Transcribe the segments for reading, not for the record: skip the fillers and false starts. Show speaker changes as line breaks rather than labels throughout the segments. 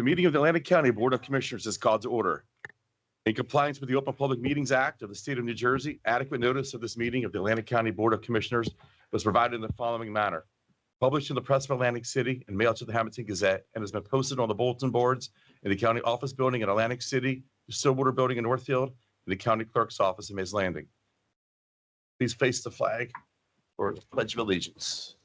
meeting of the Atlantic County Board of Commissioners is called to order. In compliance with the Open Public Meetings Act of the State of New Jersey, adequate notice of this meeting of the Atlantic County Board of Commissioners was provided in the following manner. Published in the Press of Atlantic City and mailed to the Hamilton Gazette, and has been posted on the bulletin boards in the county office building in Atlantic City, the Stillwater building in Northfield, and the county clerk's office in Mays Landing. Please face the flag for the Pledge of Allegiance.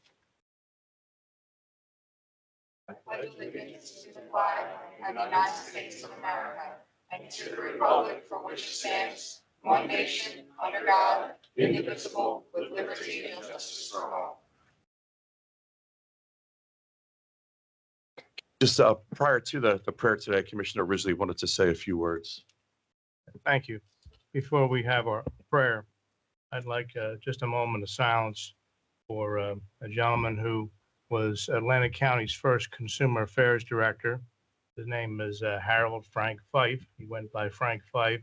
I pledge allegiance to the flag of the United States of America and to the republic for which it stands, one nation, under God, indivisible, with liberty and justice for all.
Just prior to the prayer today, Commissioner Risley wanted to say a few words.
Thank you. Before we have our prayer, I'd like just a moment of silence for a gentleman who was Atlantic County's first Consumer Affairs Director. His name is Harold Frank Fife. He went by Frank Fife.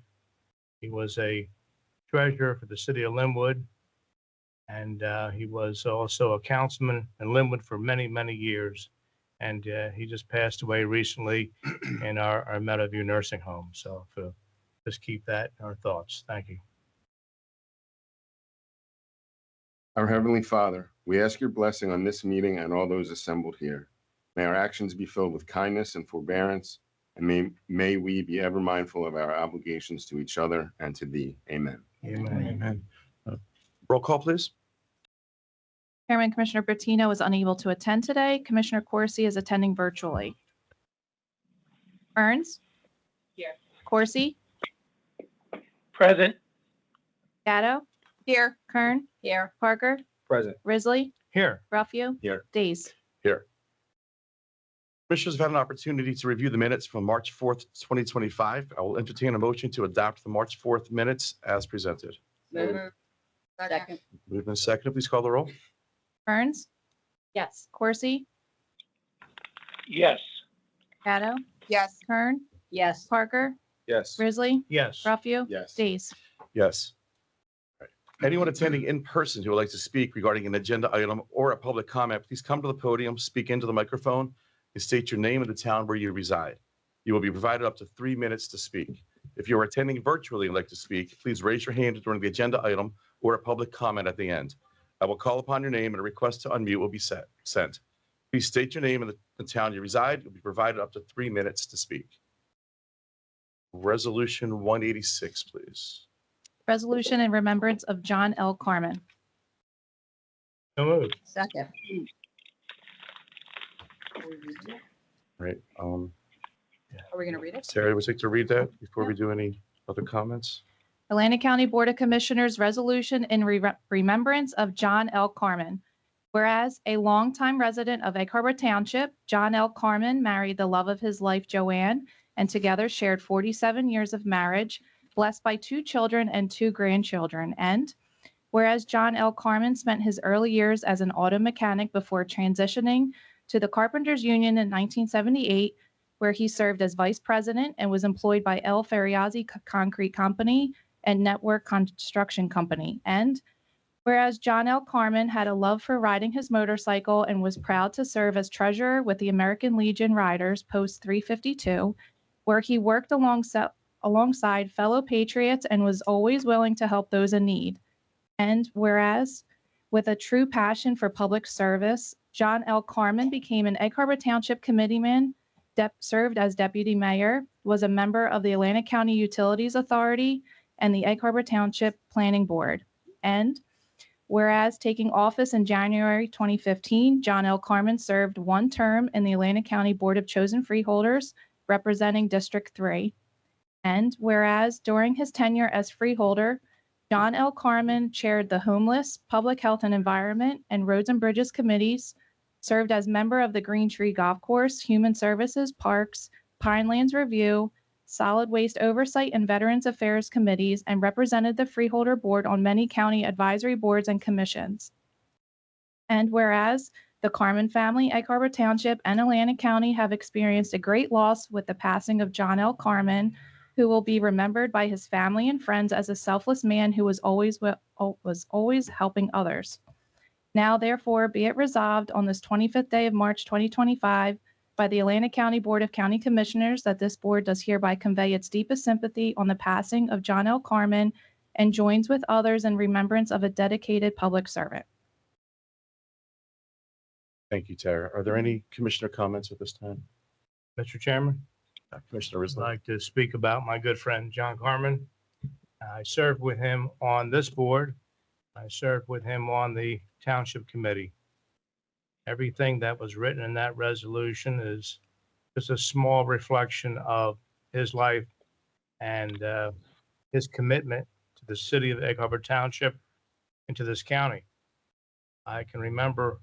He was a treasurer for the city of Linwood, and he was also a councilman in Linwood for many, many years. And he just passed away recently in our Meadowview nursing home. So just keep that in our thoughts. Thank you.
Our Heavenly Father, we ask your blessing on this meeting and all those assembled here. May our actions be filled with kindness and forbearance, and may we be ever mindful of our obligations to each other and to thee. Amen.
Amen.
Amen. Roll call, please.
Chairman Commissioner Bertino is unable to attend today. Commissioner Corsi is attending virtually. Burns?
Here.
Corsi?
Present.
Gatto?
Here.
Kern?
Here.
Parker?
Present.
Risley?
Here.
Ruffio?
Here.
Days.
Here. Commissioners have had an opportunity to review the minutes from March 4th, 2025. I will entertain a motion to adopt the March 4th minutes as presented.
Move. Second.
Moved and seconded. Please call the roll.
Burns?
Yes.
Corsi?
Yes.
Gatto?
Yes.
Kern?
Yes.
Parker?
Yes.
Risley?
Yes.
Ruffio?
Yes.
Days.
Yes. All right. Anyone attending in person who would like to speak regarding an agenda item or a public comment, please come to the podium, speak into the microphone, and state your name and the town where you reside. You will be provided up to 3 minutes to speak. If you are attending virtually and would like to speak, please raise your hand during the agenda item or a public comment at the end. I will call upon your name and a request to unmute will be sent. Please state your name and the town you reside. You'll be provided up to 3 minutes to speak. Resolution 186, please.
Resolution in remembrance of John L. Carmen.
So moved.
Second.
Right.
Are we going to read it?
Terry, would you like to read that before we do any other comments?
Atlantic County Board of Commissioners resolution in remembrance of John L. Carmen. Whereas a longtime resident of Egg Harbor Township, John L. Carmen married the love of his life, Joanne, and together shared 47 years of marriage, blessed by 2 children and 2 grandchildren. And whereas John L. Carmen spent his early years as an auto mechanic before transitioning to the Carpenters Union in 1978, where he served as vice president and was employed by L. Ferriazzi Concrete Company and Network Construction Company. And whereas John L. Carmen had a love for riding his motorcycle and was proud to serve as treasurer with the American Legion Riders Post 352, where he worked alongside fellow patriots and was always willing to help those in need. And whereas with a true passion for public service, John L. Carmen became an Egg Harbor Township committeeman, served as deputy mayor, was a member of the Atlantic County Utilities Authority and the Egg Harbor Township Planning Board. And whereas taking office in January 2015, John L. Carmen served 1 term in the Atlantic County Board of Chosen Freeholders, representing District 3. And whereas during his tenure as freeholder, John L. Carmen chaired the Homeless, Public Health and Environment, and Roads and Bridges Committees, served as member of the Green Tree Golf Course, Human Services, Parks, Pinelands Review, Solid Waste Oversight and Veterans Affairs Committees, and represented the Freeholder Board on many county advisory boards and commissions. And whereas the Carmen family, Egg Harbor Township, and Atlantic County have experienced a great loss with the passing of John L. Carmen, who will be remembered by his family and friends as a selfless man who was always helping others. Now, therefore, be it resolved on this 25th day of March 2025 by the Atlantic County Board of County Commissioners that this board does hereby convey its deepest sympathy on the passing of John L. Carmen and joins with others in remembrance of a dedicated public servant.
Thank you, Tara. Are there any commissioner comments at this time?
Mr. Chairman,
Commissioner
I'd
Risley?
like to speak about my good friend, John Carmen. I served with him on this board. I served with him on the Township Committee. Everything that was written in that resolution is just a small reflection of his life and his commitment to the city of Egg Harbor Township and to this county. I can remember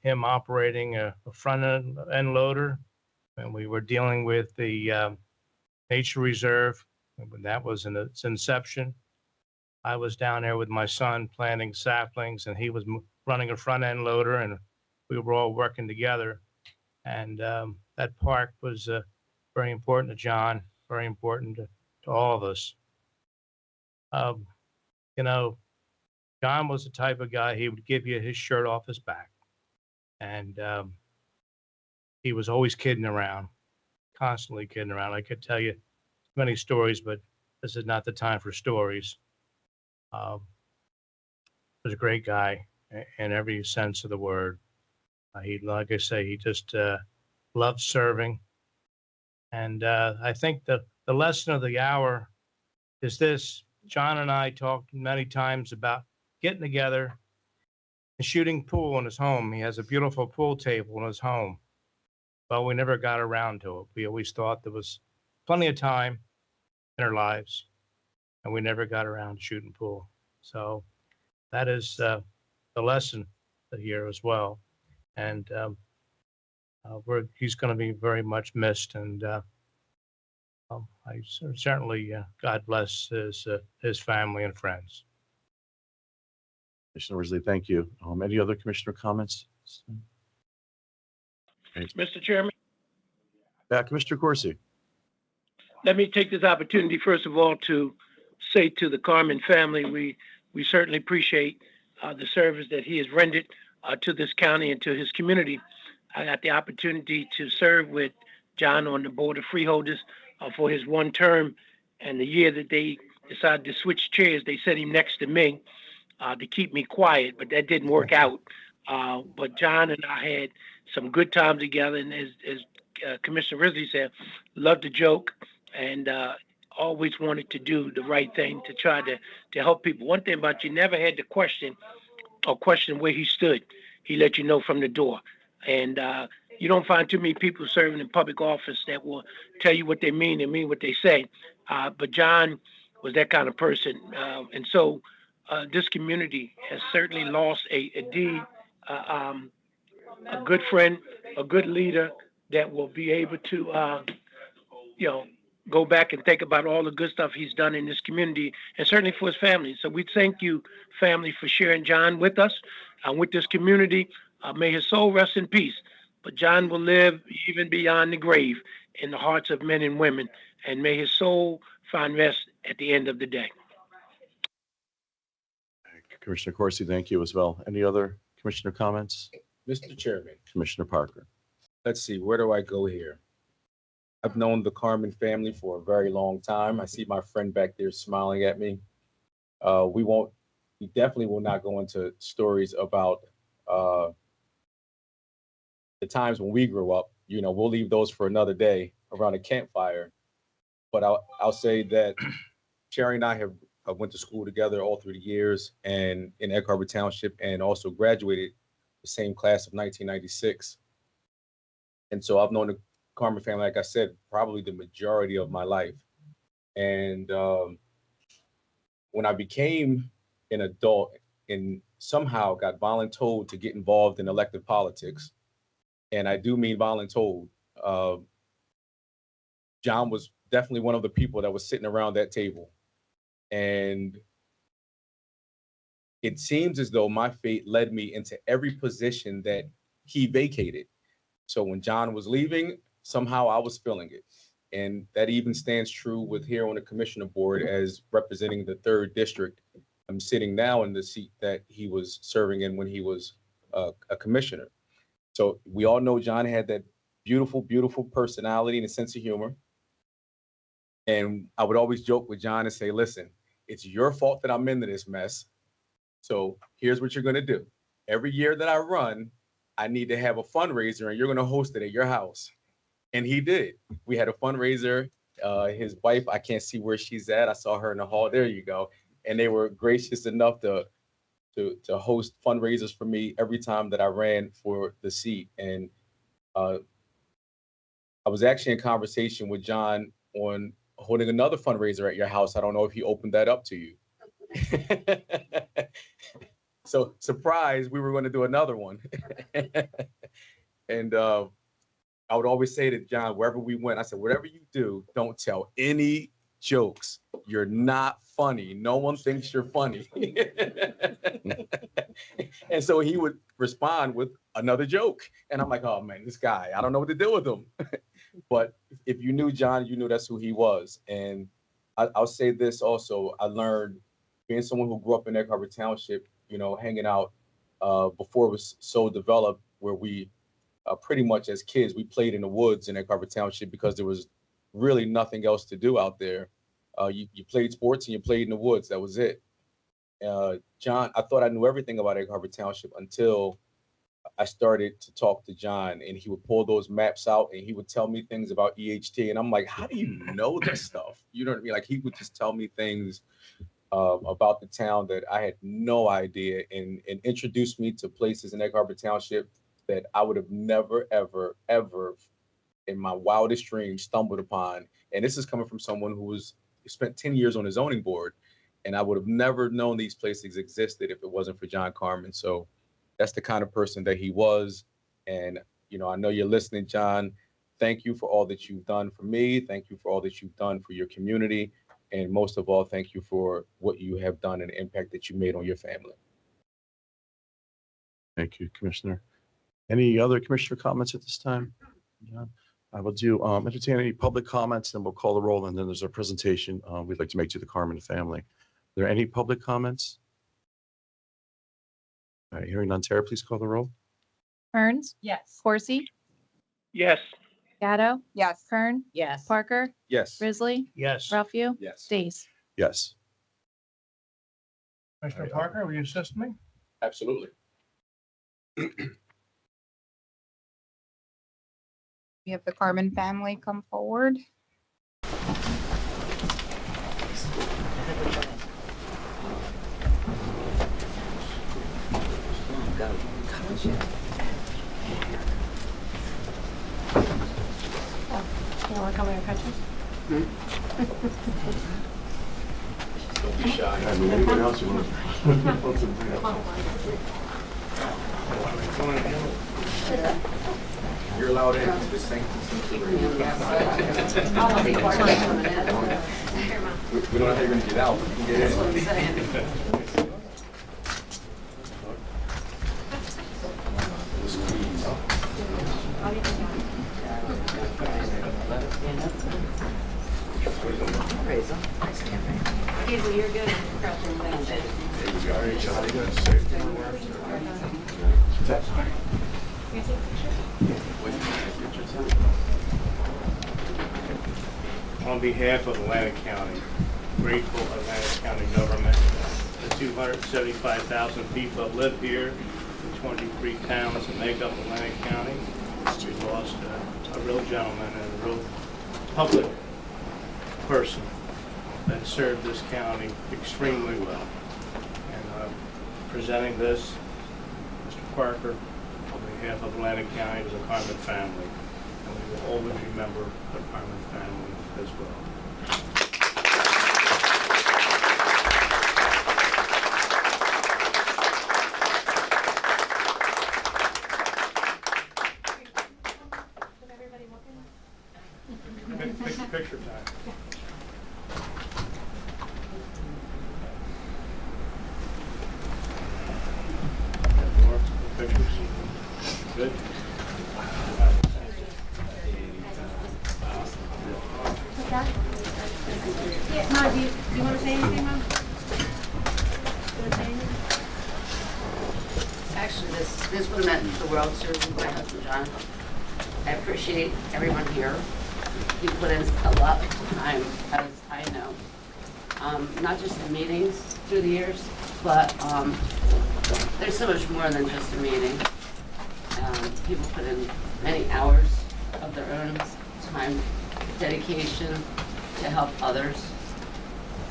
him operating a front end loader when we were dealing with the nature reserve. When that was in its inception, I was down there with my son planting saplings, and he was running a front end loader, and we were all working together. And that park was very important to John, very important to all of us. You know, John was the type of guy, he would give you his shirt off his back. And he was always kidding around, constantly kidding around. I could tell you many stories, but this is not the time for stories. He was a great guy in every sense of the word. He, like I say, he just loved serving. And I think the lesson of the hour is this. John and I talked many times about getting together and shooting pool in his home. He has a beautiful pool table in his home. Well, we never got around to it. We always thought there was plenty of time in our lives, and we never got around to shooting pool. So that is the lesson here as well. And he's going to be very much missed. And I certainly, God bless his family and friends.
Commissioner Risley, thank you. Any other commissioner comments?
Mr. Chairman,
Commissioner Corsi.
let me take this opportunity, first of all, to say to the Carmen family, we certainly appreciate the service that he has rendered to this county and to his community. I got the opportunity to serve with John on the Board of Freeholders for his one term, and the year that they decided to switch chairs, they set him next to me to keep me quiet, but that didn't work out. But John and I had some good times together, and as Commissioner Risley said, loved to joke and always wanted to do the right thing to try to help people. One thing about you, never had to question where he stood. He let you know from the door. And you don't find too many people serving in public office that will tell you what they mean and mean what they say. But John was that kind of person. And so this community has certainly lost a good friend, a good leader that will be able to, go back and think about all the good stuff he's done in this community, and certainly for his family. So we thank you, family, for sharing John with us, with this community. May his soul rest in peace. But John will live even beyond the grave in the hearts of men and women, and may his soul find rest at the end of the day.
Commissioner Corsi, thank you as well. Any other commissioner comments?
Mr. Chairman,
Commissioner Parker.
let's see, where do I go here? I've known the Carmen family for a very long time. I see my friend back there smiling at me. We definitely will not go into stories about the times when we grew up. We'll leave those for another day around a campfire. But I'll say that Sherry and I have went to school together all through the years, and in Egg Harbor Township, and also graduated the same class of 1996. And so I've known the Carmen family, like I said, probably the majority of my life. And when I became an adult and somehow got voluntold to get involved in elective politics, and I do mean voluntold, John was definitely one of the people that was sitting around that table. And it seems as though my fate led me into every position that he vacated. So when John was leaving, somehow I was filling it. And that even stands true with here on the commissioner board as representing the 3rd district. I'm sitting now in the seat that he was serving in when he was a commissioner. So we all know John had that beautiful, beautiful personality and a sense of humor. And I would always joke with John and say, listen, it's your fault that I'm into this mess. So here's what you're going to do. Every year that I run, I need to have a fundraiser and you're going to host it at your house. And he did. We had a fundraiser. His wife, I can't see where she's at. I saw her in the hall. There you go. And they were gracious enough to host fundraisers for me every time that I ran for the seat. And I was actually in conversation with John on holding another fundraiser at your house. I don't know if he opened that up to you. So surprise, we were going to do another one. And I would always say to John, wherever we went, I said, whatever you do, don't tell any jokes. You're not funny. No one thinks you're funny. And so he would respond with another joke. And I'm like, oh man, this guy, I don't know what to do with him. But if you knew John, you knew that's who he was. And I'll say this also, I learned being someone who grew up in Egg Harbor Township, you know, hanging out before it was so developed, where we pretty much as kids, we played in the woods in Egg Harbor Township because there was really nothing else to do out there. You played sports and you played in the woods. That was it. John, I thought I knew everything about Egg Harbor Township until I started to talk to John, and he would pull those maps out and he would tell me things about EHT. And I'm like, how do you know this stuff? You know what I mean? Like, he would just tell me things about the town that I had no idea, and introduce me to places in Egg Harbor Township that I would have never, ever, ever in my wildest dreams stumbled upon. And this is coming from someone who spent 10 years on the zoning board. And I would have never known these places existed if it wasn't for John Carmen. So that's the kind of person that he was. And, you know, I know you're listening, John. Thank you for all that you've done for me. Thank you for all that you've done for your community. And most of all, thank you for what you have done and the impact that you made on your family.
Thank you, Commissioner. Any other commissioner comments at this time? John? I will do entertain any public comments, then we'll call the roll, and then there's a presentation we'd like to make to the Carmen family. Are there any public comments? All right, hearing none, Tara, please call the roll.
Kearns,
Yes.
Corsi,
Yes.
Gatto,
Yes.
Kern,
Yes.
Parker,
Yes.
Risley,
Yes.
Ralphie,
Yes.
Stace.
Yes.
Commissioner Parker, will you assist me?
Absolutely.
We have the Carmen family come forward.
You want to come in and pictures?
Don't be shy.
Anyone else you want
You're allowed in. Just thank you. We don't know how you're going to get out, but you can get in.
You're good.
On behalf of Atlantic County, grateful Atlantic County government, the 275,000 people that live here, the 23 towns that make up Atlantic County. We lost a real gentleman and a real public person that served this county extremely well. And presenting this, Mr. Parker, on behalf of Atlantic County, to the Carmen family. And we will always remember the Carmen family as well. Picture time. More pictures. Good.
Yeah, Mom, do you want to say anything, Mom? Actually, this would have meant the world to my husband, John.
I appreciate everyone here. You put in a lot of time, as I know. Not just in meetings through the years, but there's so much more than just a meeting. People put in many hours of their own time, dedication to help others.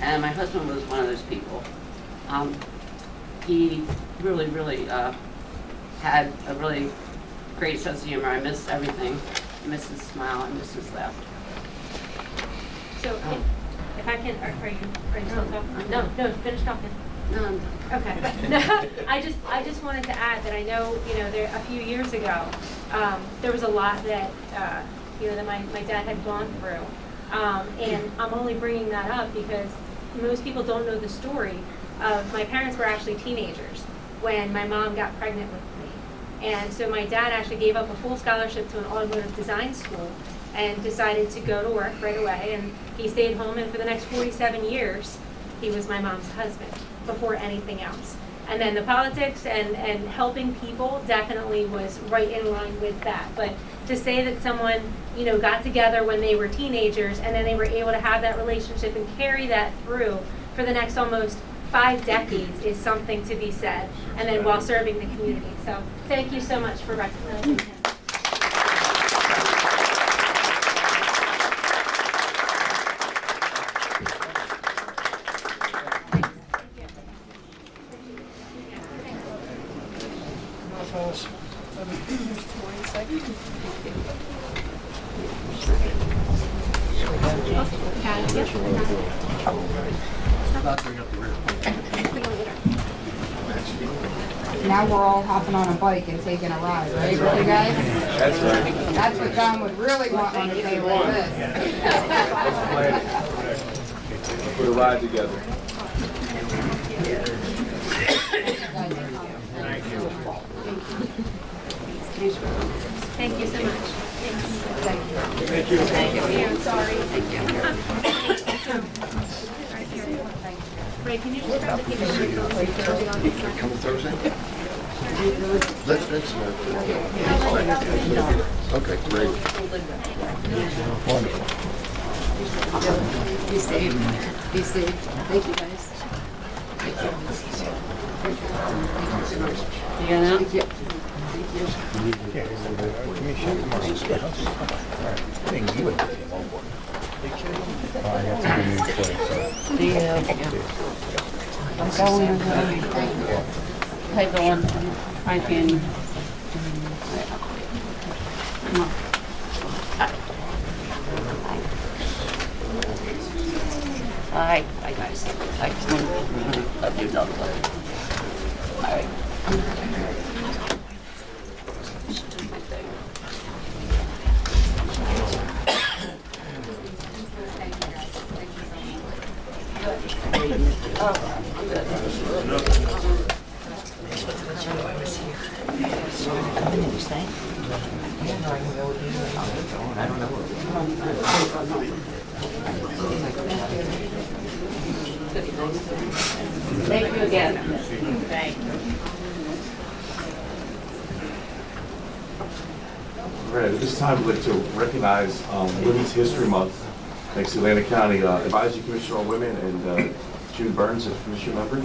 And my husband was one of those people. He really, really had a really great sense of humor. I missed everything. I missed his smile. I missed his laugh.
So if I can, are you still talking? No, finish talking.
No, I'm done.
Okay. I just wanted to add that I know, there, a few years ago, there was a lot that, that my dad had gone through. And I'm only bringing that up because most people don't know the story of my parents were actually teenagers when my mom got pregnant with me. And so my dad actually gave up a full scholarship to an automotive design school and decided to go to work right away. And he stayed home, and for the next 47 years, he was my mom's husband before anything else. And then the politics and helping people definitely was right in line with that. But to say that someone, got together when they were teenagers and then they were able to have that relationship and carry that through for the next almost 5 decades is something to be said, and then while serving the community. So thank you so much for recognizing him.
Now we're all hopping on a bike and taking a ride, right, with you guys?
That's right.
That's what John would really want on a day like this.
Put a ride together.
Thank you so much.
Thank you. Thank you.
I'm sorry.
Thank you.
Ray, can you just grab the picture?
Coming Thursday? Let's okay, great. Wonderful.
Be safe. Be safe. Thank you, guys. Thank you. You got out? Thank you. I'm going to type on. I can. Hi. Hi, guys. I just want to love you, dog. All right. Thank you again. Thank you.
All right, at this time, we'd like to recognize Women's History Month. Thanks to Atlantic County Advisory Commissioner on Women and Jude Burns, a commission member.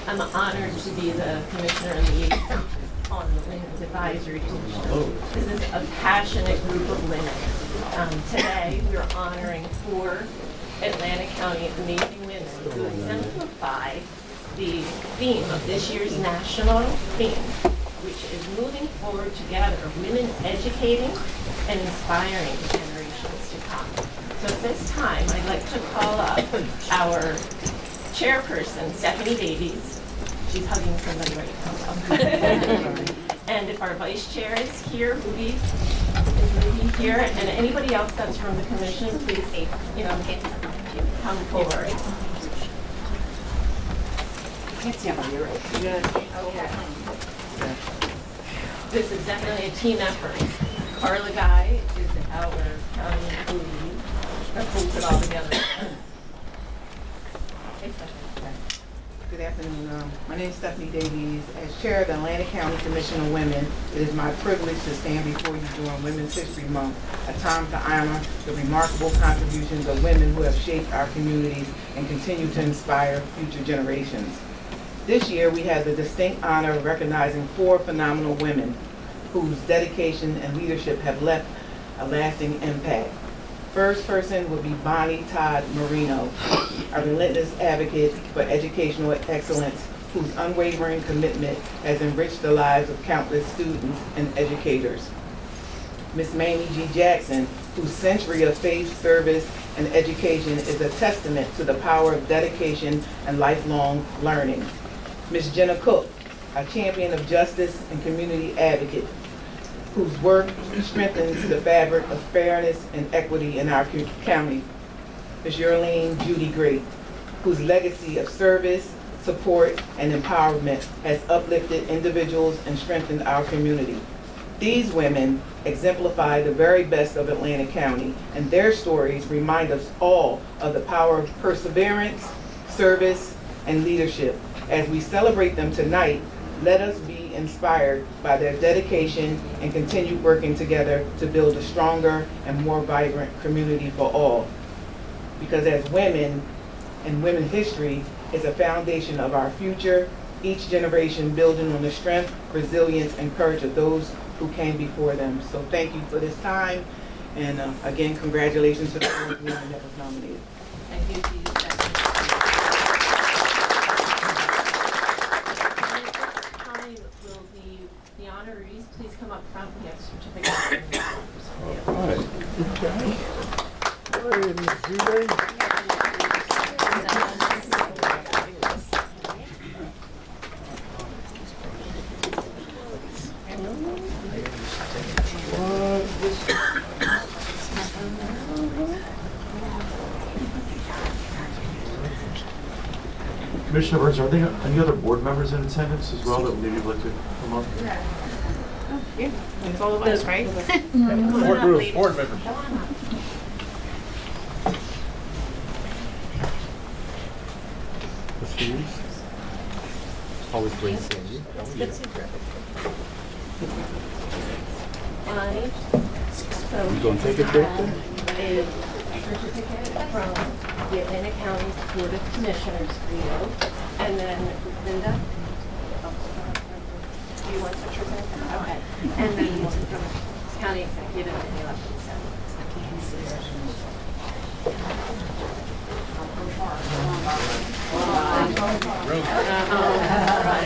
I'm honored to be the commissioner and liaison on the Women's Advisory Commission. This is a passionate group of women. Today, we're honoring 4 Atlantic County amazing women who exemplify the theme of this year's national theme, which is moving forward together, women educating and inspiring generations to come. So at this time, I'd like to call up our chairperson, Stephanie Davies. She's hugging somebody right now. And if our vice chair is here, Ruby is Ruby here, and anybody else that's from the commission, please, come forward.
Can't see how you're right. Good.
Okay. This is definitely a team effort. Carla Guy is our county lead. That pulls it all together.
Good afternoon. My name is Stephanie Davies. As Chair of the Atlantic County Commission on Women, it is my privilege to stand before you during Women's History Month, a time to honor the remarkable contributions of women who have shaped our communities and continue to inspire future generations. This year, we had the distinct honor of recognizing 4 phenomenal women whose dedication and leadership have left a lasting impact. First person would be Bonnie Todd Marino, a relentless advocate for educational excellence whose unwavering commitment has enriched the lives of countless students and educators. Miss Mamie G. Jackson, whose century of faith, service, and education is a testament to the power of dedication and lifelong learning. Miss Jenna Cook, a champion of justice and community advocate, whose work strengthens the fabric of fairness and equity in our county. Ms. Yerline Judy Gray, whose legacy of service, support, and empowerment has uplifted individuals and strengthened our community. These women exemplify the very best of Atlantic County, and their stories remind us all of the power of perseverance, service, and leadership. As we celebrate them tonight, let us be inspired by their dedication and continue working together to build a stronger and more vibrant community for all. Because as women, and women's history is a foundation of our future, each generation building on the strength, resilience, and courage of those who came before them. So thank you for this time, and again, congratulations to the fourth woman that was nominated.
Thank you, Judy. Tommy will be the honorees. Please come up front. We have certificates.
Commissioner Burns, are there any other board members in attendance as well that maybe would like to come up?
Yeah, it's all of us, right?
Board members.
Always great seeing you.
You
gonna take a break then?
A certificate from the Atlantic County Board of Commissioners for you, and then Linda. Do you want the certificate? Okay. And then county executive and the elected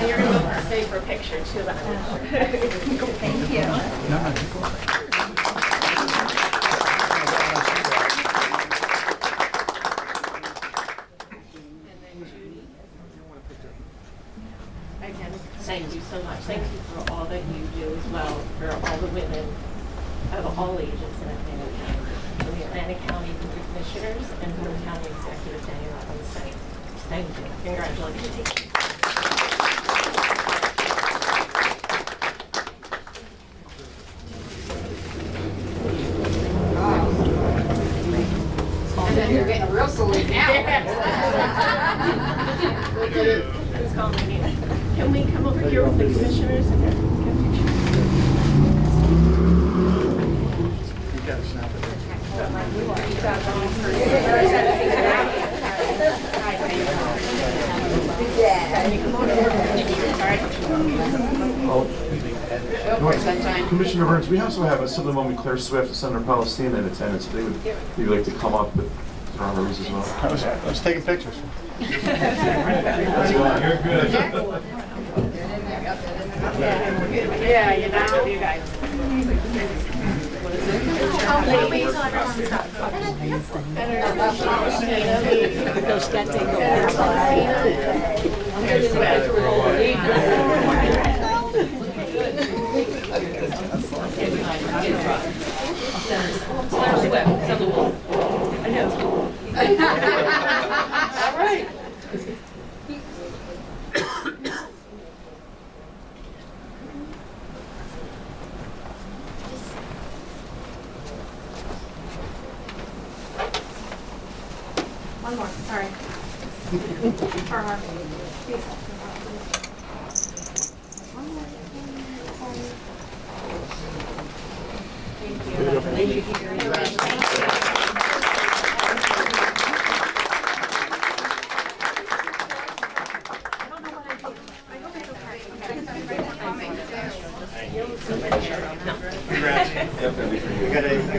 you're going to stay for a picture too. Thank you. Again, thank you so much. Thank you for all that you do as well for all the women of all ages in Atlantic County, for the Atlantic County Board of Commissioners, and for the County Executive Daniel Robinson. Thank you. Congratulations.
And then you're getting real salute now.
Please call my name. Can we come over here with the commissioners and get pictures?
You gotta snap it.
Commissioner Burns, we also have Assemblywoman Claire Swift and Senator Palestina in attendance. If they would maybe like to come up with their honorees as well.
I was taking pictures.
You're good.
Yeah, you know, you guys. All right.
One more, sorry. For her.
I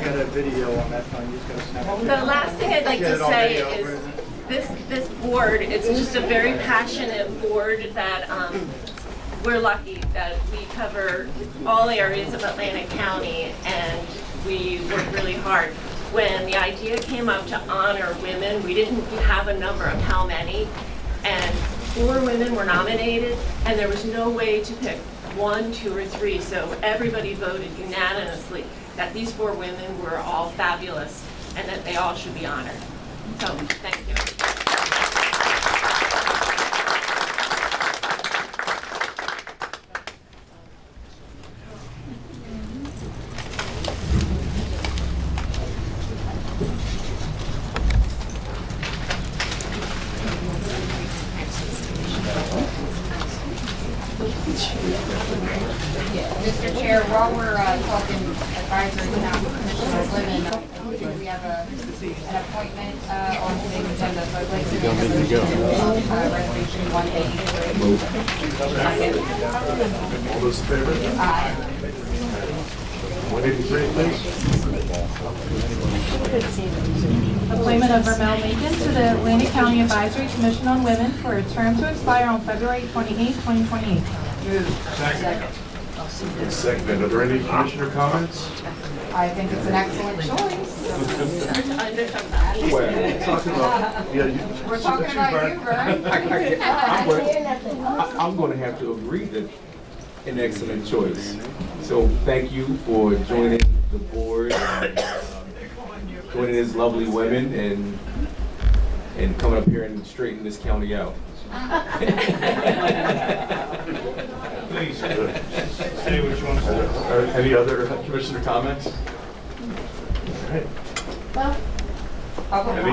got a video on that phone. You just gotta snap it.
The last thing I'd like
Get
to
it on
say
video,
is
isn't it?
this board, it's just a very passionate board that we're lucky that we cover all areas of Atlantic County, and we work really hard. When the idea came up to honor women, we didn't have a number of how many, and 4 women were nominated, and there was no way to pick 1, 2, or 3, so everybody voted unanimously that these 4 women were all fabulous and that they all should be honored. So, thank you.
Mr. Chair, while we're talking advisory council commission of women, we have an appointment on today's agenda. So I'd like to make a motion resolution 183.
All those in favor?
Aye.
183, please.
Appointment of Vermel Macon to the Atlantic County Advisory Commission on Women for a term to expire on February 28, 2028.
Second. Are there any commissioner comments?
I think it's an excellent choice. We're talking about you, Vern.
I'm going to have to agree that an excellent choice. So thank you for joining the board, and, joining these lovely women, and coming up here and straightening this county out.
Please, say what you want to say.
Any other commissioner comments?
Well,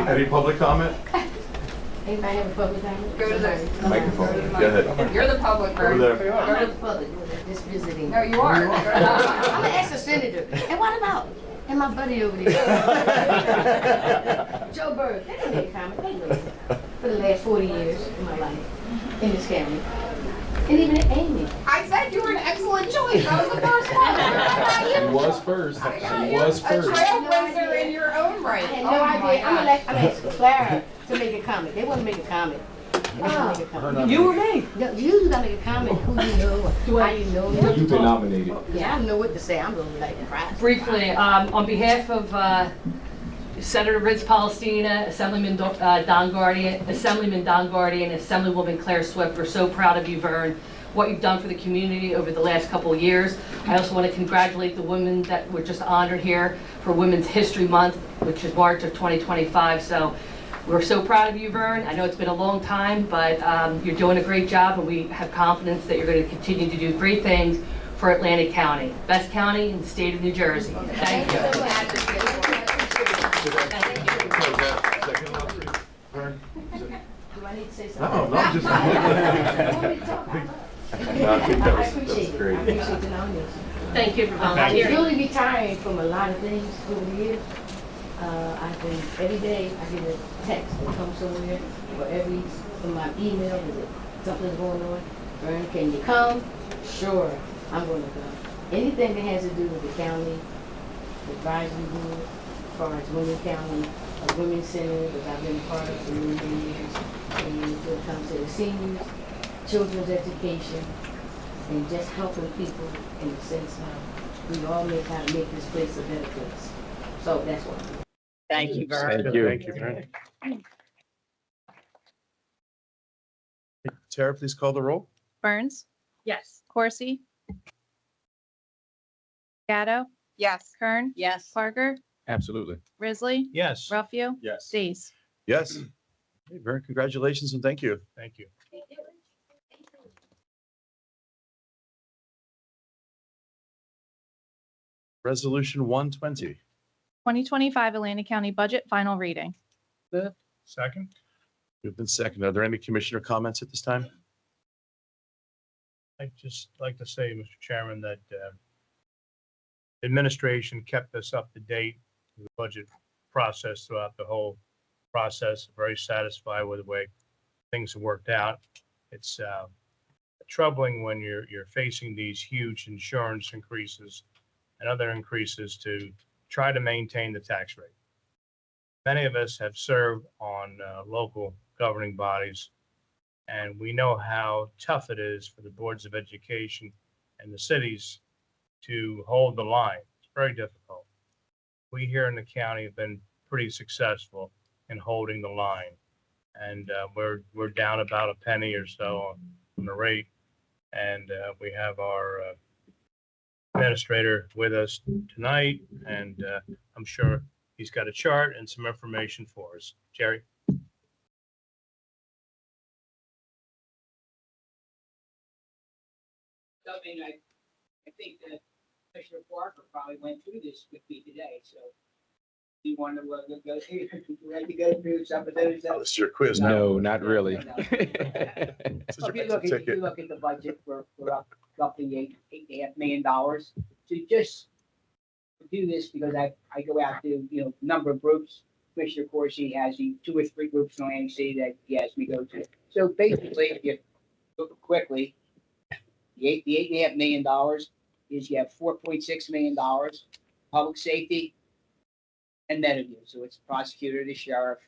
Any public comment?
anybody have a public comment? Go to the
Microphone. Go ahead.
You're the public,
Over
Vern.
there.
Go to the public. Just visiting. No, you are. I'm gonna ask the senator. And what about? And my buddy over there. Joe Berg. They made a comment. They live for the last 40 years of my life in this county. And even Amy. I said you were an excellent choice. That was the first one.
She was first. She was first.
A trailblazer in your own right. I had no idea. I'm asking Clara to make a comment. They want to make a comment.
You or me?
No, you gotta make a comment. Who you know? How you know?
You've been nominated.
Yeah, I don't know what to say. I'm gonna like cry.
Briefly, on behalf of Senator Ritz Palestina, Assemblyman Don Guardian, Assemblywoman Claire Swift, we're so proud of you, Vern, what you've done for the community over the last couple of years. I also want to congratulate the women that were just honored here for Women's History Month, which is March of 2025. So we're so proud of you, Vern. I know it's been a long time, but you're doing a great job, and we have confidence that you're going to continue to do great things for Atlantic County, best county in the state of New Jersey. Thank you.
Do I need to say something?
No, just.
I
think that was great.
I appreciate the nomination.
Thank you for
I'm
volunteering.
really retiring from a lot of things over the years. I've been, every day I get a text that comes somewhere, or from my email, is it something's going on? Vern, can you come? Sure, I'm gonna go. Anything that has to do with the county, the advisory board, as far as Women County, a women's center, that I've been part of for many years, and when it comes to the seniors, children's education, and just helping people in the sense of we all make how to make this place a better place. So that's what.
Thank you, Vern.
Thank you. Thank you, Vern. Tara, please call the roll.
Burns,
Yes.
Corsi, Gatto,
Yes.
Kern,
Yes.
Parker,
Absolutely.
Risley,
Yes,
Ruffio,
Yes.
Dees.
Yes. Hey, Vern, congratulations and thank you.
thank you.
Resolution 120.
2025 Atlantic County Budget, final reading.
Second?
Moved and seconded. Are there any commissioner comments at this time?
I'd just like to say, Mr. Chairman, that administration kept us up to date with the budget process throughout the whole process. Very satisfied with the way things have worked out. It's troubling when you're facing these huge insurance increases and other increases to try to maintain the tax rate. Many of us have served on local governing bodies, and we know how tough it is for the boards of education and the cities to hold the line. It's very difficult. We here in the county have been pretty successful in holding the line, and we're down about a penny or so on the rate. And we have our administrator with us tonight, and I'm sure he's got a chart and some information for us. Jerry?
I mean, I think that Commissioner Parker probably went through this with me today, so do you want to go through, would you like to go through some of those?
Oh, this is your quiz now.
No, not really.
Well, if you look at the budget, we're up roughly $8.5 million. So just do this because I go out to, number of groups. Commissioner Corsi has 2 or 3 groups in Atlantic City that he has me go to. So basically, if you look quickly, the $8.5 million is you have $4.6 million public safety and Mediview. So it's prosecutor, the sheriff,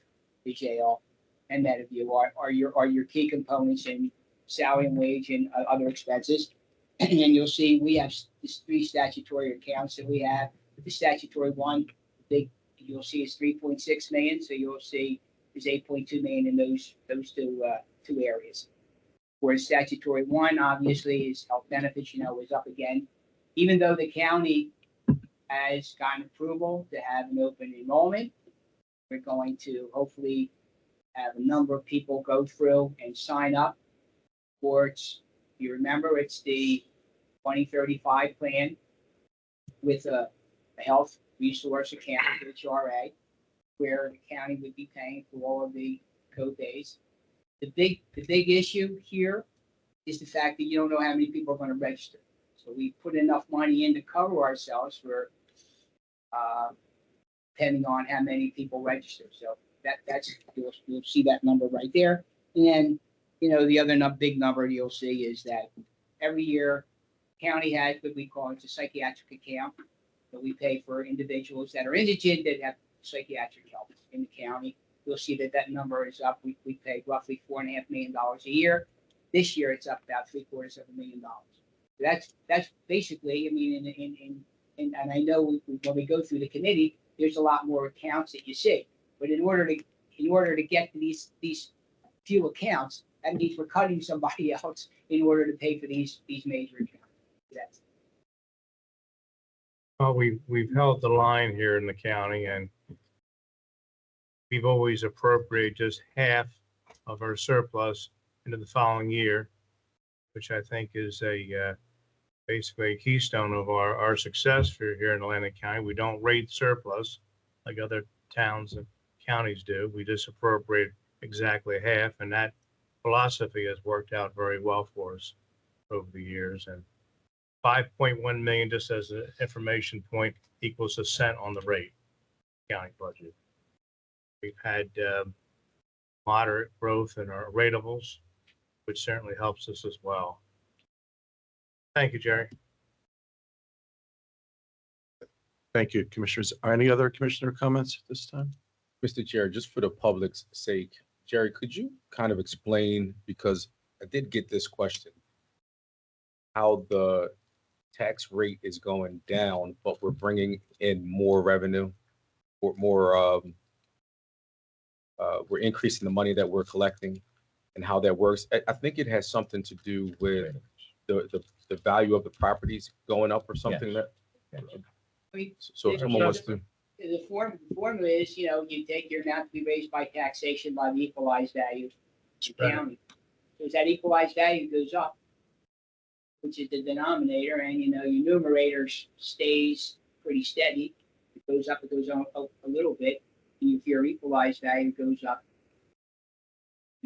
the jail, and Mediview are your key components in salary and wage and other expenses. And you'll see we have these 3 statutory accounts that we have. The statutory one, you'll see is 3.6 million. So you'll see there's 8.2 million in those two areas. Whereas statutory one, obviously, is health benefits, is up again. Even though the county has gotten approval to have an open enrollment, we're going to hopefully have a number of people go through and sign up for you remember, it's the 2035 plan with a health resource account, HRA, where the county would be paying for all of the co-pays. The big issue here is the fact that you don't know how many people are going to register. So we put enough money in to cover ourselves for depending on how many people register. So that's you'll see that number right there. And then the other big number you'll see is that every year county has what we call a psychiatric account that we pay for individuals that are indigent that have psychiatric help in the county. You'll see that number is up. We pay roughly $4.5 million a year. This year it's up about $750,000. That's basically, I mean, and I know when we go through the committee, there's a lot more accounts that you see. But in order to get to these few accounts, that means we're cutting somebody else in order to pay for these major accounts.
Well, we've held the line here in the county, and we've always appropriated just half of our surplus into the following year, which I think is basically a keystone of our success here in Atlantic County. We don't rate surplus like other towns and counties do. We just appropriate exactly half, and that philosophy has worked out very well for us over the years. And 5.1 million, just as an information point, equals a cent on the rate county budget. We've had moderate growth in our ratables, which certainly helps us as well. Thank you, Jerry.
Thank you, commissioners. Are any other commissioner comments at this time?
Mr. Chair, just for the public's sake, Jerry, could you kind of explain, because I did get this question, how the tax rate is going down, but we're bringing in more revenue, or more, we're increasing the money that we're collecting, and how that works. I think it has something to do with the value of the properties going up or something.
Yes.
So if someone wants to.
The formula is, you take your amount to be raised by taxation by the equalized value of the county. So as that equalized value goes up, which is the denominator, and your numerator stays pretty steady. It goes up, it goes on a little bit. And if your equalized value goes up,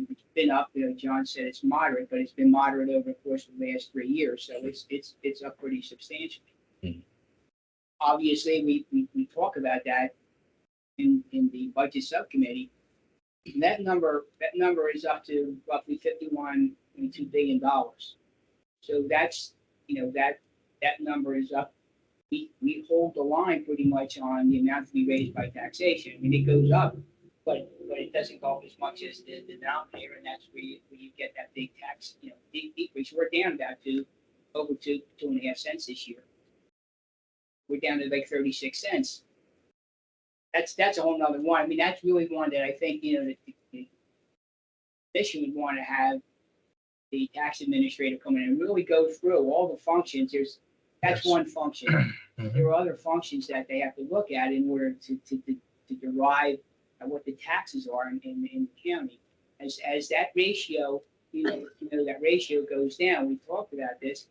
It's been up, John said it's moderate, but it's been moderate over the course of the last 3 years, so it's up pretty substantially. Obviously, we talk about that in the budget subcommittee. And that number is up to roughly $51.2 billion. So that's, that number is up. We hold the line pretty much on the amount to be raised by taxation. I mean, it goes up, but it doesn't go up as much as the denominator, and that's where you get that big tax, decrease. We're down about over 2.5 cents this year. We're down to like 36 cents. That's a whole nother one. I mean, that's really one that I think, that the commission would want to have the tax administrator come in and really go through all the functions. That's one function. There are other functions that they have to look at in order to derive what the taxes are in the county. As that ratio, that ratio goes down. We talked about this.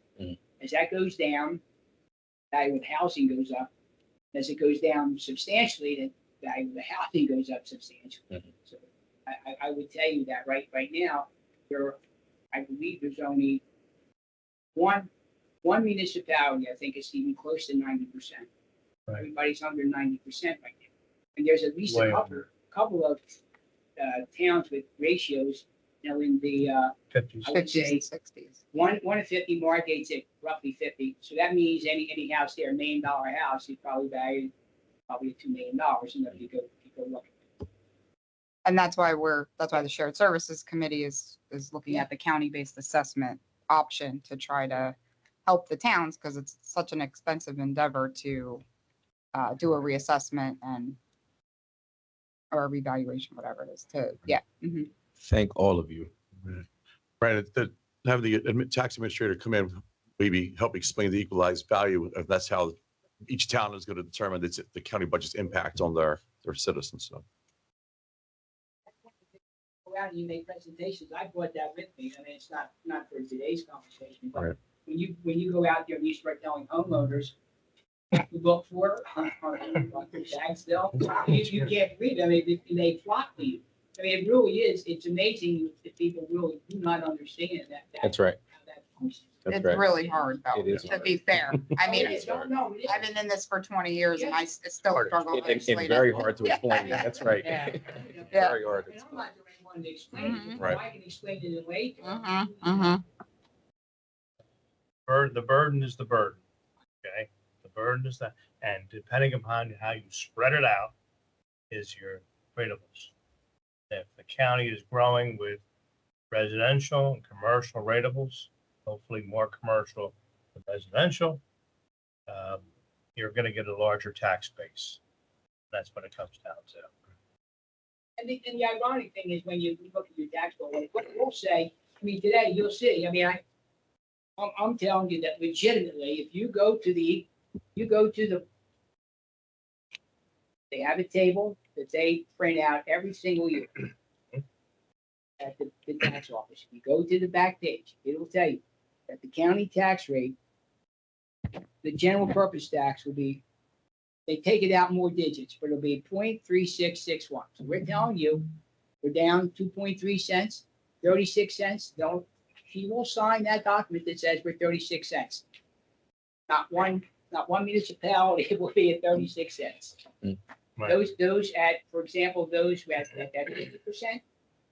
As that goes down, value of housing goes up. As it goes down substantially, the value of the housing goes up substantially. So I would tell you that right now, I believe there's only one municipality, I think it's even close to 90%.
Right.
Everybody's under 90% right now. And there's at least
Way
a couple of towns with ratios, in the,
50s.
I would
50s
say,
and 60s.
one to 50, Margate's at roughly 50. So that means any house there, $1 million house, is probably valued at $2 million. And if you go look.
And that's why the Shared Services Committee is looking at the county-based assessment option to try to help the towns, because it's such an expensive endeavor to do a reassessment or a revaluation, whatever it is.
Thank all of you.
Right, have the tax administrator come in, maybe help explain the equalized value, if that's how each town is going to determine the county budget's impact on their citizens. So.
Go out and you make presentations. I brought that with me. I mean, it's not for today's conversation, but
Right.
when you go out there and you start telling homeowners what to look for on the tax bill, you can't believe it. I mean, they flock to you. I mean, it really is. It's amazing that people really do not understand that.
That's right.
How that functions.
It's really hard, though,
It is
to be fair. I mean,
It is. No, it is.
I've been in this for 20 years and I still
Hard.
struggle.
And
actually
very
to-
hard to explain.
Yeah.
That's right.
Yeah.
Very hard to
And I'm
explain.
not the right one to explain it.
Mhm.
Right.
I can explain it in later.
The burden is the burden, okay? The burden is that, and depending upon how you spread it out is your ratables. If the county is growing with residential and commercial ratables, hopefully more commercial than residential, you're gonna get a larger tax base. That's what it comes down to.
And the ironic thing is when you look at your tax bill, what we'll say, I mean, today you'll see, I mean, I'm telling you that legitimately, if you go to the, they have a table that they print out every single year at the tax office. You go to the back page, it'll tell you that the county tax rate, the general purpose tax will be, they take it out more digits, but it'll be 0.3661. So we're telling you, we're down 2.3 cents, 36 cents. He will sign that document that says we're 36 cents. Not one municipality will be at 36 cents.
Right.
Those at, for example, those who have at 50%,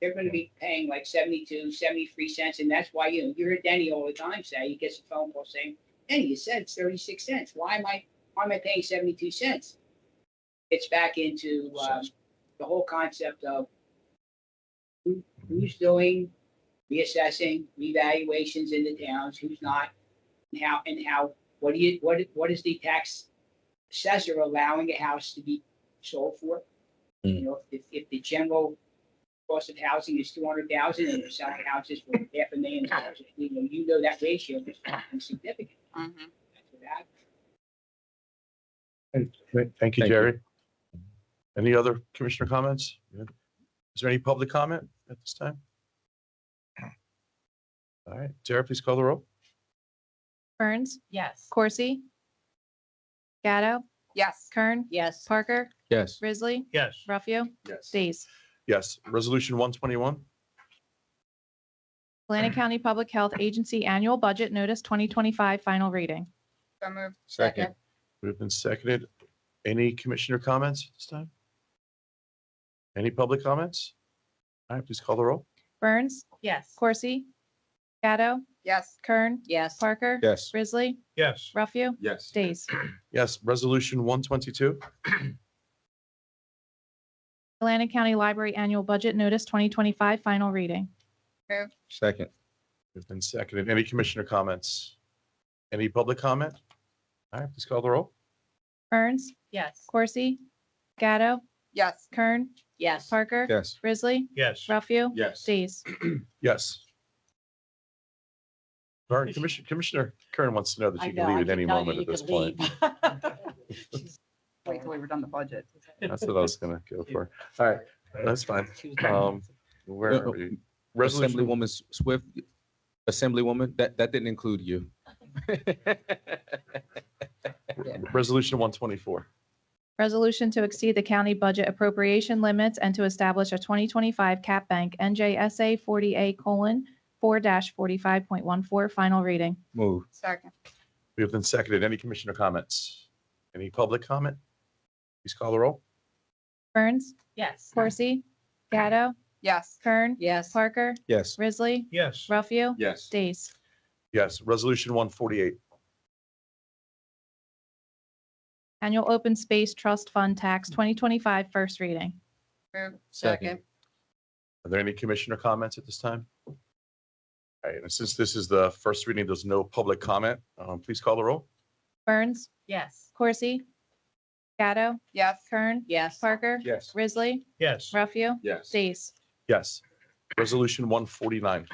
they're going to be paying like 72, 73 cents. And that's why, you hear Denny all the time say, he gets a phone call saying, Denny, you said it's 36 cents. Why am I paying 72 cents? It's back into the whole concept of who's doing reassessing, revaluations in the towns, who's not, and how, what is the tax assessor allowing a house to be sold for? If the general cost of housing is 200,000 and you're selling houses for $500,000, you know that ratio is significant. That's what happens.
Thank you, Jerry. Any other commissioner comments? Is there any public comment at this time? All right, Tara, please call the roll.
Burns,
Yes.
Corsi, Gatto,
Yes.
Kern,
Yes.
Parker,
Yes.
Risley,
Yes.
Ruffio,
Yes.
Days.
Yes, resolution 121.
Atlantic County Public Health Agency Annual Budget Notice 2025, final reading.
So moved.
Second.
Moved and seconded. Any commissioner comments this time? Any public comments? All right, please call the roll.
Burns,
Yes.
Corsi, Gatto,
Yes.
Kern,
Yes.
Parker,
Yes.
Risley,
Yes.
Ruffio,
Yes.
Days.
Yes, resolution 122.
Atlantic County Library Annual Budget Notice 2025, final reading.
Moved.
Second.
Moved and seconded. Any commissioner comments? Any public comment? All right, please call the roll.
Burns,
Yes.
Corsi, Gatto,
Yes.
Kern,
Yes.
Parker,
Yes.
Risley,
Yes.
Ruffio,
Yes.
Days.
Yes. All right, Commissioner Kern wants to know that
I
you
know,
can
I
leave at
keep
any
telling you
moment at
you
this
can
point.
Wait till we were done the budget.
That's what I was gonna go for. All right, that's fine. Where are we? Resolution,
Assemblywoman Swift, Assemblywoman, that didn't include you.
Resolution 124.
Resolution to exceed the county budget appropriation limits and to establish a 2025 cap bank, NJSA 40A:4-45.14, final reading.
Move.
Second.
Moved and seconded. Any commissioner comments? Any public comment? Please call the roll.
Burns,
Yes.
Corsi, Gatto,
Yes.
Kern,
Yes.
Parker,
Yes.
Risley,
Yes.
Ruffio,
Yes.
Days.
Yes, resolution 148.
Annual Open Space Trust Fund Tax 2025, first reading.
Moved.
Second.
Are there any commissioner comments at this time? All right, and since this is the first reading, there's no public comment. Please call the roll.
Burns,
Yes.
Corsi, Gatto,
Yes.
Kern,
Yes.
Parker,
Yes.
Risley,
Yes.
Ruffio,
Yes.
Days.
Yes. Resolution 149.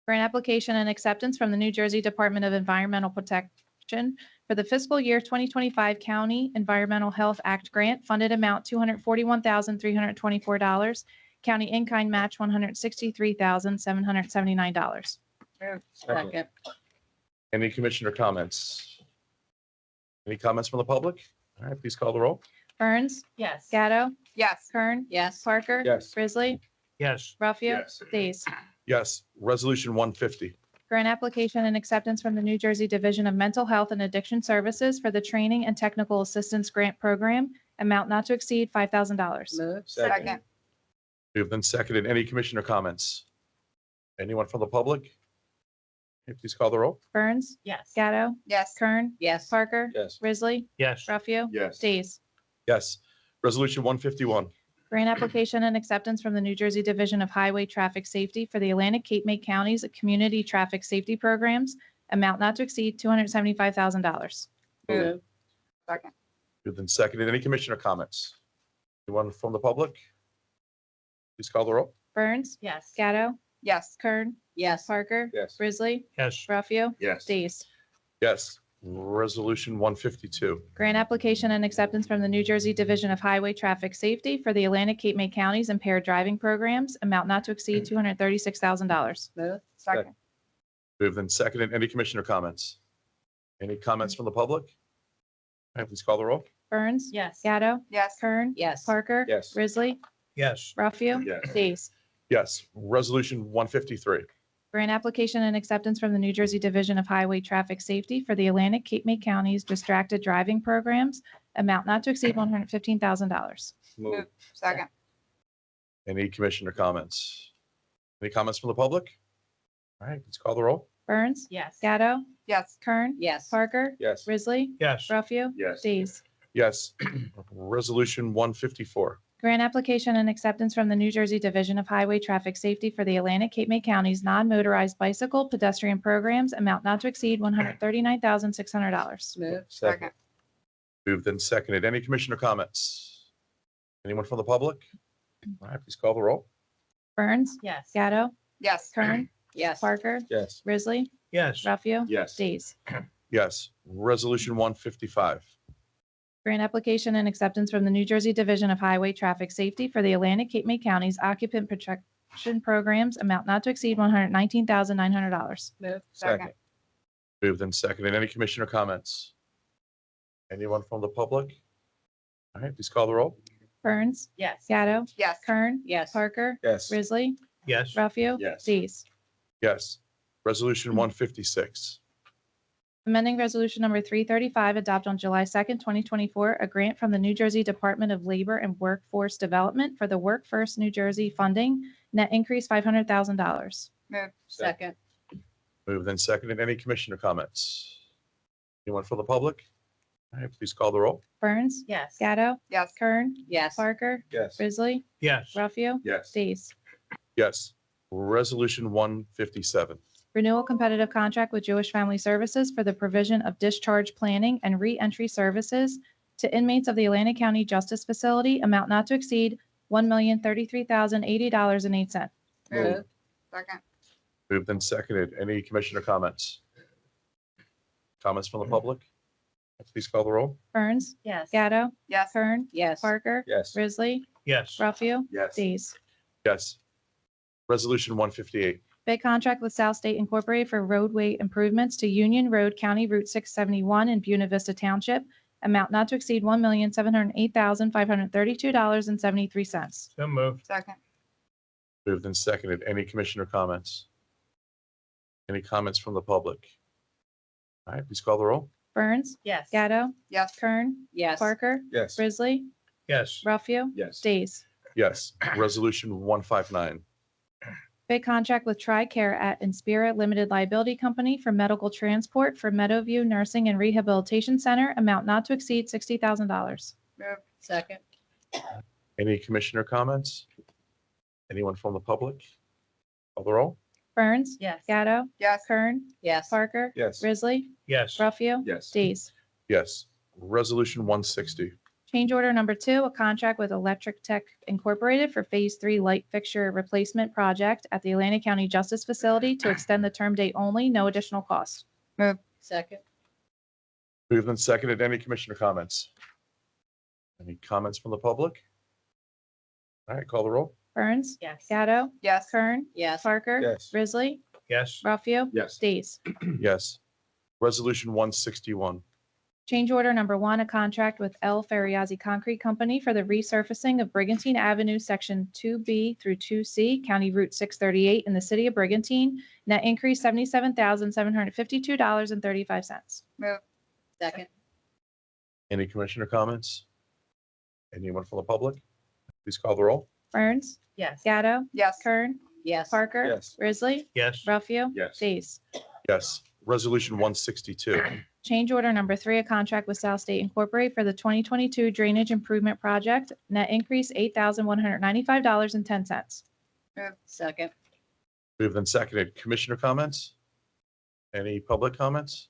For an application and acceptance from the New Jersey Department of Environmental Protection for the fiscal year 2025 County Environmental Health Act grant, funded amount $241,324, county in-kind match $163,779.
Moved.
Second.
Any commissioner comments? Any comments from the public? All right, please call the roll.
Burns,
Yes.
Gatto,
Yes.
Kern,
Yes.
Parker,
Yes.
Risley,
Yes.
Ruffio,
Yes.
Days.
Yes. Resolution 150.
Grant application and acceptance from the New Jersey Division of Mental Health and Addiction Services for the Training and Technical Assistance Grant Program, amount not to exceed $5,000.
Move.
Second.
Moved and seconded. Any commissioner comments? Anyone from the public? Okay, please call the roll.
Burns,
Yes.
Gatto,
Yes.
Kern,
Yes.
Parker,
Yes.
Risley,
Yes.
Ruffio,
Yes.
Days.
Yes. Resolution 151.
Grant application and acceptance from the New Jersey Division of Highway Traffic Safety for the Atlantic Cape May County's Community Traffic Safety Programs, amount not to exceed $275,000.
Move.
Second.
Moved and seconded. Any commissioner comments? Anyone from the public? Please call the roll.
Burns,
Yes.
Gatto,
Yes.
Kern,
Yes.
Parker,
Yes.
Risley,
Yes.
Ruffio,
Yes.
Days.
Yes. Resolution 152.
Grant application and acceptance from the New Jersey Division of Highway Traffic Safety for the Atlantic Cape May County's Impaired Driving Programs, amount not to exceed $236,000.
Move.
Second.
Moved and seconded. Any commissioner comments? Any comments from the public? All right, please call the roll.
Burns,
Yes.
Gatto,
Yes.
Kern,
Yes.
Parker,
Yes.
Risley,
Yes.
Ruffio,
Yes.
Days.
Yes. Resolution 153.
Grant application and acceptance from the New Jersey Division of Highway Traffic Safety for the Atlantic Cape May County's Distracted Driving Programs, amount not to exceed $115,000.
Move.
Moved. Second.
Any commissioner comments? Any comments from the public? All right, let's call the roll.
Burns,
Yes.
Gatto,
Yes.
Kern,
Yes.
Parker,
Yes.
Risley,
Yes.
Ruffio,
Yes.
Days.
Yes. Resolution 154.
Grant application and acceptance from the New Jersey Division of Highway Traffic Safety for the Atlantic Cape May County's non-motorized bicycle pedestrian programs, amount not to exceed $139,600.
Move.
Second.
Moved and seconded. Any commissioner comments? Anyone from the public? All right, please call the roll.
Burns,
Yes.
Gatto,
Yes.
Kern,
Yes.
Parker,
Yes.
Risley,
Yes.
Ruffio,
Yes.
Days.
Yes. Resolution 155.
Grant application and acceptance from the New Jersey Division of Highway Traffic Safety for the Atlantic Cape May County's occupant protection programs, amount not to exceed $119,900.
Move.
Second.
Moved and seconded. Any commissioner comments? Anyone from the public? All right, please call the roll.
Burns,
Yes.
Gatto,
Yes.
Kern,
Yes.
Parker,
Yes.
Risley,
Yes.
Ralphio.
Yes.
Dees.
Yes. Resolution 156.
Amending Resolution Number 335, adopted on July 2nd, 2024, a grant from the New Jersey Department of Labor and Workforce Development for the Work First New Jersey funding, net increase $500,000.
Move.
Second.
Moved and seconded. Any commissioner comments? Anyone from the public? All right, please call the roll.
Burns.
Yes.
Gatto.
Yes.
Kern.
Yes.
Parker.
Yes.
Risley.
Yes.
Ralphio.
Yes.
Dees.
Yes. Resolution 157.
Renewal competitive contract with Jewish Family Services for the provision of discharge planning and reentry services to inmates of the Atlantic County Justice Facility, amount not to exceed $1,033,080.08.
Move. Second.
Moved and seconded. Any commissioner comments? Comments from the public? Please call the roll.
Burns.
Yes.
Gatto.
Yes.
Kern.
Yes.
Parker.
Yes.
Risley.
Yes.
Ralphio.
Yes.
Dees.
Yes. Resolution 158.
Bid contract with South State Incorporated for roadway improvements to Union Road, County Route 671 in Buena Vista Township, amount not to exceed $1,708,532.73.
So moved.
Second.
Moved and seconded. Any commissioner comments? Any comments from the public? All right, please call the roll.
Burns.
Yes.
Gatto.
Yes.
Kern.
Yes.
Parker.
Yes.
Risley.
Yes.
Ralphio.
Yes.
Dees.
Yes. Resolution 159.
Bid contract with TRICARE at Inspira Limited Liability Company for medical transport for Meadowview Nursing and Rehabilitation Center, amount not to exceed $60,000.
Move.
Second.
Any commissioner comments? Anyone from the public? Call the roll.
Burns.
Yes.
Gatto.
Yes.
Kern.
Yes.
Parker.
Yes.
Risley.
Yes.
Ralphio.
Yes.
Dees.
Yes. Resolution 160.
Change order number 2, a contract with Electric Tech Incorporated for Phase 3 light fixture replacement project at the Atlantic County Justice Facility to extend the term date only, no additional cost.
Move.
Second.
Moved and seconded. Any commissioner comments? Any comments from the public? All right, call the roll.
Burns.
Yes.
Gatto.
Yes.
Kern.
Yes.
Parker.
Yes.
Risley.
Yes.
Ralphio.
Yes.
Dees.
Yes. Resolution 161.
Change order number 1, a contract with L. Ferriazzi Concrete Company for the resurfacing of Brigantine Avenue, Section 2B through 2C, County Route 638 in the city of Brigantine. Net increase $77,752.35.
Move.
Second.
Any commissioner comments? Anyone from the public? Please call the roll.
Burns.
Yes.
Gatto.
Yes.
Kern.
Yes.
Parker.
Yes.
Risley.
Yes.
Ralphio.
Yes.
Dees.
Yes. Resolution 162.
Change order number 3, a contract with South State Incorporated for the 2022 Drainage Improvement Project. Net increase $8,195.10.
Move.
Second.
Moved and seconded. Commissioner comments? Any public comments?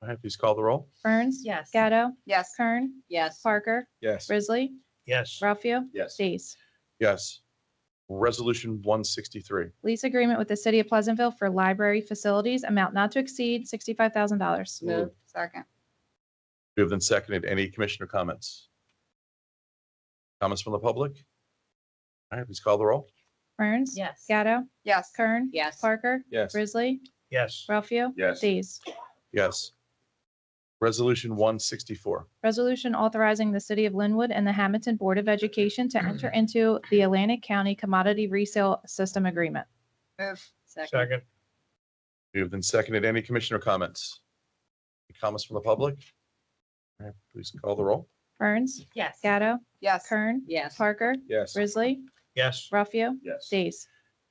All right, please call the roll.
Burns.
Yes.
Gatto.
Yes.
Kern.
Yes.
Parker.
Yes.
Risley.
Yes.
Ralphio.
Yes.
Dees.
Yes. Resolution 163.
Lease agreement with the City of Pleasantville for library facilities, amount not to exceed $65,000.
Move.
Second.
Moved and seconded. Any commissioner comments? Comments from the public? All right, please call the roll.
Burns.
Yes.
Gatto.
Yes.
Kern.
Yes.
Parker.
Yes.
Risley.
Yes.
Ralphio.
Yes.
Dees.
Yes. Resolution 164.
Resolution authorizing the City of Linwood and the Hamilton Board of Education to enter into the Atlantic County Commodity Resale System Agreement.
Move.
Second.
Second.
Moved and seconded. Any commissioner comments? Any comments from the public? All right, please call the roll.
Burns.
Yes.
Gatto.
Yes.
Kern.
Yes.
Parker.
Yes.
Risley.
Yes.
Ralphio.
Yes.
Dees.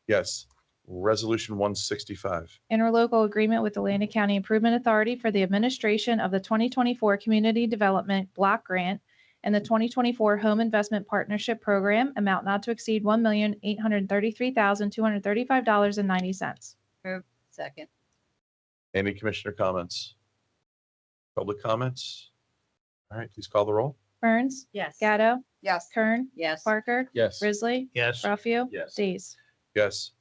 Yes. Resolution 165.
Interlocal agreement with Atlantic County Improvement Authority for the administration of the 2024 Community Development Block Grant and the 2024 Home Investment Partnership Program, amount not to exceed $1,833,235.90.
Second.
Any commissioner comments? Public comments? All right, please call the roll.
Burns.
Yes.
Gatto.
Yes.
Kern.
Yes.
Parker.
Yes.
Risley.
Yes.
Ralphio.
Yes.
Dees.
Yes.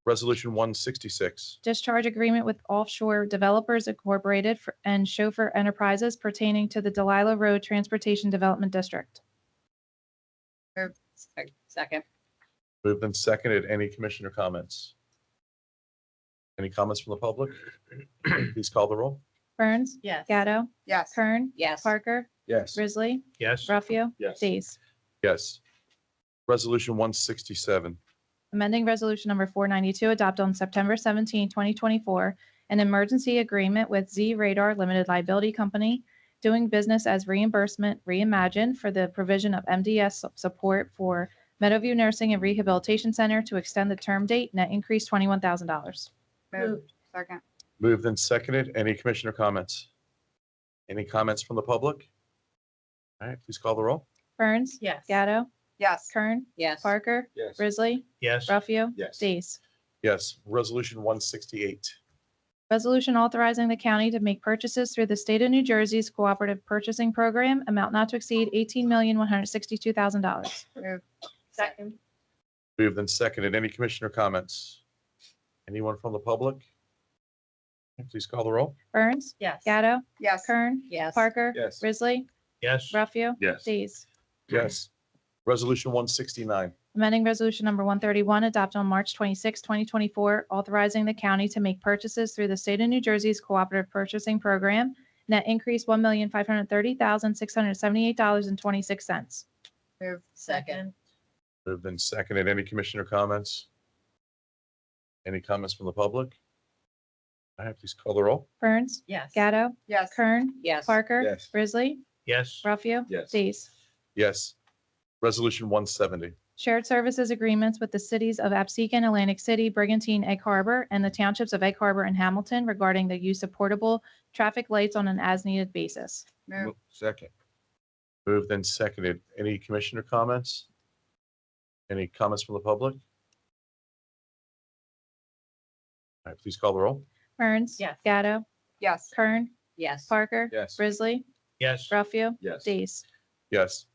Resolution 166.
Discharge agreement with Offshore Developers Incorporated and Chauffeur Enterprises pertaining to the Delilah Road Transportation Development District.
Second.
Moved and seconded. Any commissioner comments? Any comments from the public? Please call the roll.
Burns.
Yes.
Gatto.
Yes.
Kern.
Yes.
Parker.
Yes.
Risley.
Yes.
Ralphio.
Yes.
Dees.
Yes. Resolution 167.
amending Resolution Number 492 adopted on September 17, 2024, an emergency agreement with Z Radar Limited Liability Company doing business as Reimbursement Reimagined for the provision of MDS support for Meadowview Nursing and Rehabilitation Center to extend the term date, net increase $21,000.
Moved. Second.
Moved and seconded. Any commissioner comments? Any comments from the public? All right, please call the roll.
Burns.
Yes.
Gatto.
Yes.
Kern.
Yes.
Parker.
Yes.
Grizzly.
Yes.
Ruffio.
Yes.
Days.
Yes. Resolution 168.
Resolution authorizing the county to make purchases through the state of New Jersey's Cooperative Purchasing Program, amount not to exceed $18,162,000.
Moved.
Second.
Moved and seconded. Any commissioner comments? Anyone from the public? Okay, please call the roll.
Burns.
Yes.
Gatto.
Yes.
Kern.
Yes.
Parker.
Yes.
Grizzly.
Yes.
Ruffio.
Yes.
Days.
Yes. Resolution 169.
Amending Resolution Number 131 adopted on March 26, 2024, authorizing the county to make purchases through the state of New Jersey's Cooperative Purchasing Program, net increase $1,530,678.26.
Moved.
Second.
Moved and seconded. Any commissioner comments? Any comments from the public? All right, please call the roll.
Burns.
Yes.
Gatto.
Yes.
Kern.
Yes.
Parker.
Yes.
Grizzly.
Yes.
Ruffio.
Yes.
Days.
Yes. Resolution 170.
Shared services agreements with the cities of Absecon, Atlantic City, Brigantine, Egg Harbor, and the townships of Egg Harbor and Hamilton regarding the use of portable traffic lights on an as-needed basis.
Moved.
Second.
Moved and seconded. Any commissioner comments? Any comments from the public? All right, please call the roll.
Burns.
Yes.
Gatto.
Yes.
Kern.
Yes.
Parker.
Yes.
Grizzly.
Yes.
Ruffio.
Yes.
Days.
Yes.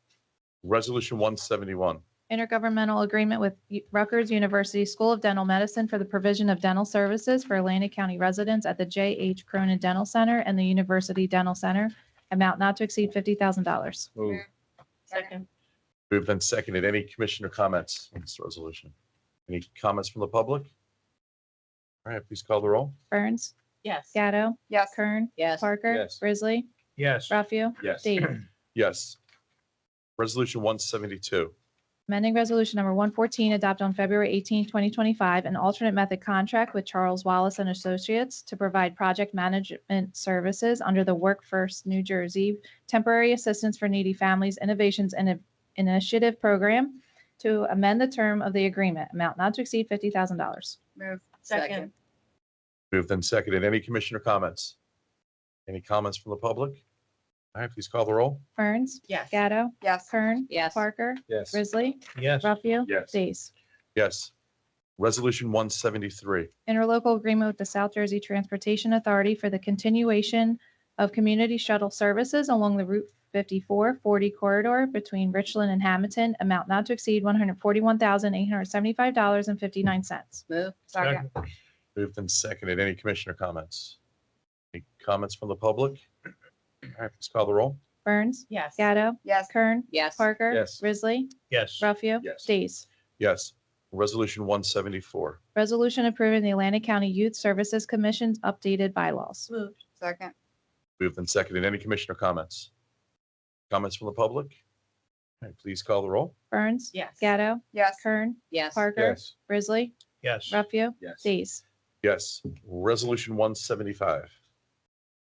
Resolution 171.
Intergovernmental agreement with Rutgers University School of Dental Medicine for the provision of dental services for Atlantic County residents at the J.H. Cronin Dental Center and the University Dental Center, amount not to exceed $50,000.
Move.
Second.
Moved and seconded. Any commissioner comments on this resolution? Any comments from the public? All right, please call the roll.
Burns.
Yes.
Gatto.
Yes.
Kern.
Yes.
Parker.
Yes.
Grizzly.
Yes.
Ruffio.
Yes.
Days.
Yes. Resolution 172.
Amending Resolution Number 114 adopted on February 18, 2025, an alternate method contract with Charles Wallace and Associates to provide project management services under the Work First New Jersey Temporary Assistance for Needy Families Innovations and Initiative Program to amend the term of the agreement, amount not to exceed $50,000.
Moved.
Second.
Moved and seconded. Any commissioner comments? Any comments from the public? All right, please call the roll.
Burns.
Yes.
Gatto.
Yes.
Kern.
Yes.
Parker.
Yes.
Grizzly.
Yes.
Ruffio.
Yes.
Days.
Yes. Resolution 173.
Interlocal agreement with the South Jersey Transportation Authority for the continuation of community shuttle services along the Route 54-40 corridor between Richland and Hamilton, amount not to exceed $141,875.59.
Move.
Second.
Moved and seconded. Any commissioner comments? Any comments from the public? All right, please call the roll.
Burns.
Yes.
Gatto.
Yes.
Kern.
Yes.
Parker.
Yes.
Grizzly.
Yes.
Ruffio.
Yes.
Days.
Yes. Resolution 174.
Resolution approving the Atlantic County Youth Services Commission's updated bylaws.
Moved.
Second.
Moved and seconded. Any commissioner comments? Comments from the public? All right, please call the roll.
Burns.
Yes.
Gatto.
Yes.
Kern.
Yes.
Parker.
Yes.
Grizzly.
Yes.
Ruffio.
Yes.
Days.
Yes. Resolution 175.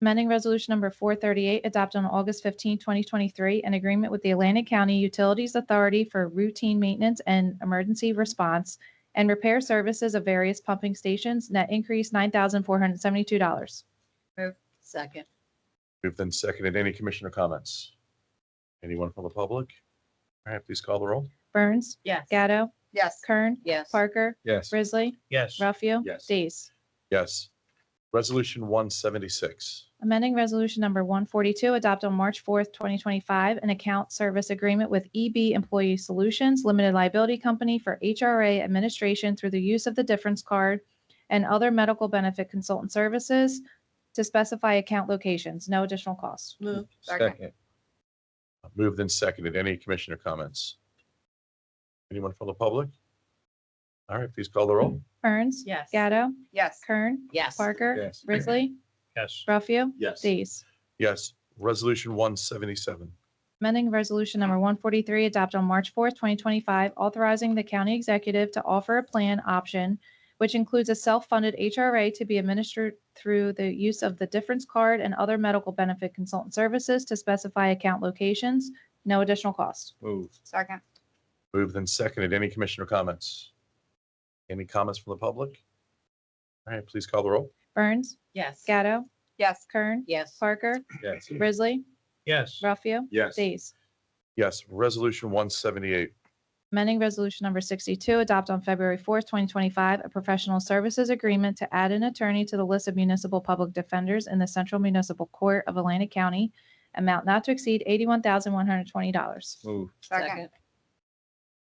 Amending Resolution Number 438 adopted on August 15, 2023, an agreement with the Atlantic County Utilities Authority for routine maintenance and emergency response and repair services of various pumping stations, net increase $9,472.
Moved.
Second.
Moved and seconded. Any commissioner comments? Anyone from the public? All right, please call the roll.
Burns.
Yes.
Gatto.
Yes.
Kern.
Yes.
Parker.
Yes.
Grizzly.
Yes.
Ruffio.
Yes.
Days.
Yes. Resolution 176.
Amending Resolution Number 142 adopted on March 4th, 2025, an account service agreement with EB Employee Solutions Limited Liability Company for HRA administration through the use of the difference card and other medical benefit consultant services to specify account locations. No additional costs.
Moved.
Second.
Moved and seconded. Any commissioner comments? Anyone from the public? All right, please call the roll.
Burns.
Yes.
Gatto.
Yes.
Kern.
Yes.
Parker.
Yes.
Grizzly.
Yes.
Ruffio.
Yes.
Days.
Yes. Resolution 177.
Amending Resolution Number 143 adopted on March 4th, 2025, authorizing the county executive to offer a plan option which includes a self-funded HRA to be administered through the use of the difference card and other medical benefit consultant services to specify account locations. No additional cost.
Move.
Second.
Moved and seconded. Any commissioner comments? Any comments from the public? All right, please call the roll.
Burns,
Yes.
Gatto,
Yes.
Kern,
Yes.
Parker,
Yes.
Grizzly,
yes,
Ralphio,
Yes.
Days.
Yes, resolution 178.
Amending Resolution Number 62, adopted on February 4th, 2025, a professional services agreement to add an attorney to the list of municipal public defenders in the Central Municipal Court of Atlantic County, amount not to exceed $81,120.
Move.
Second.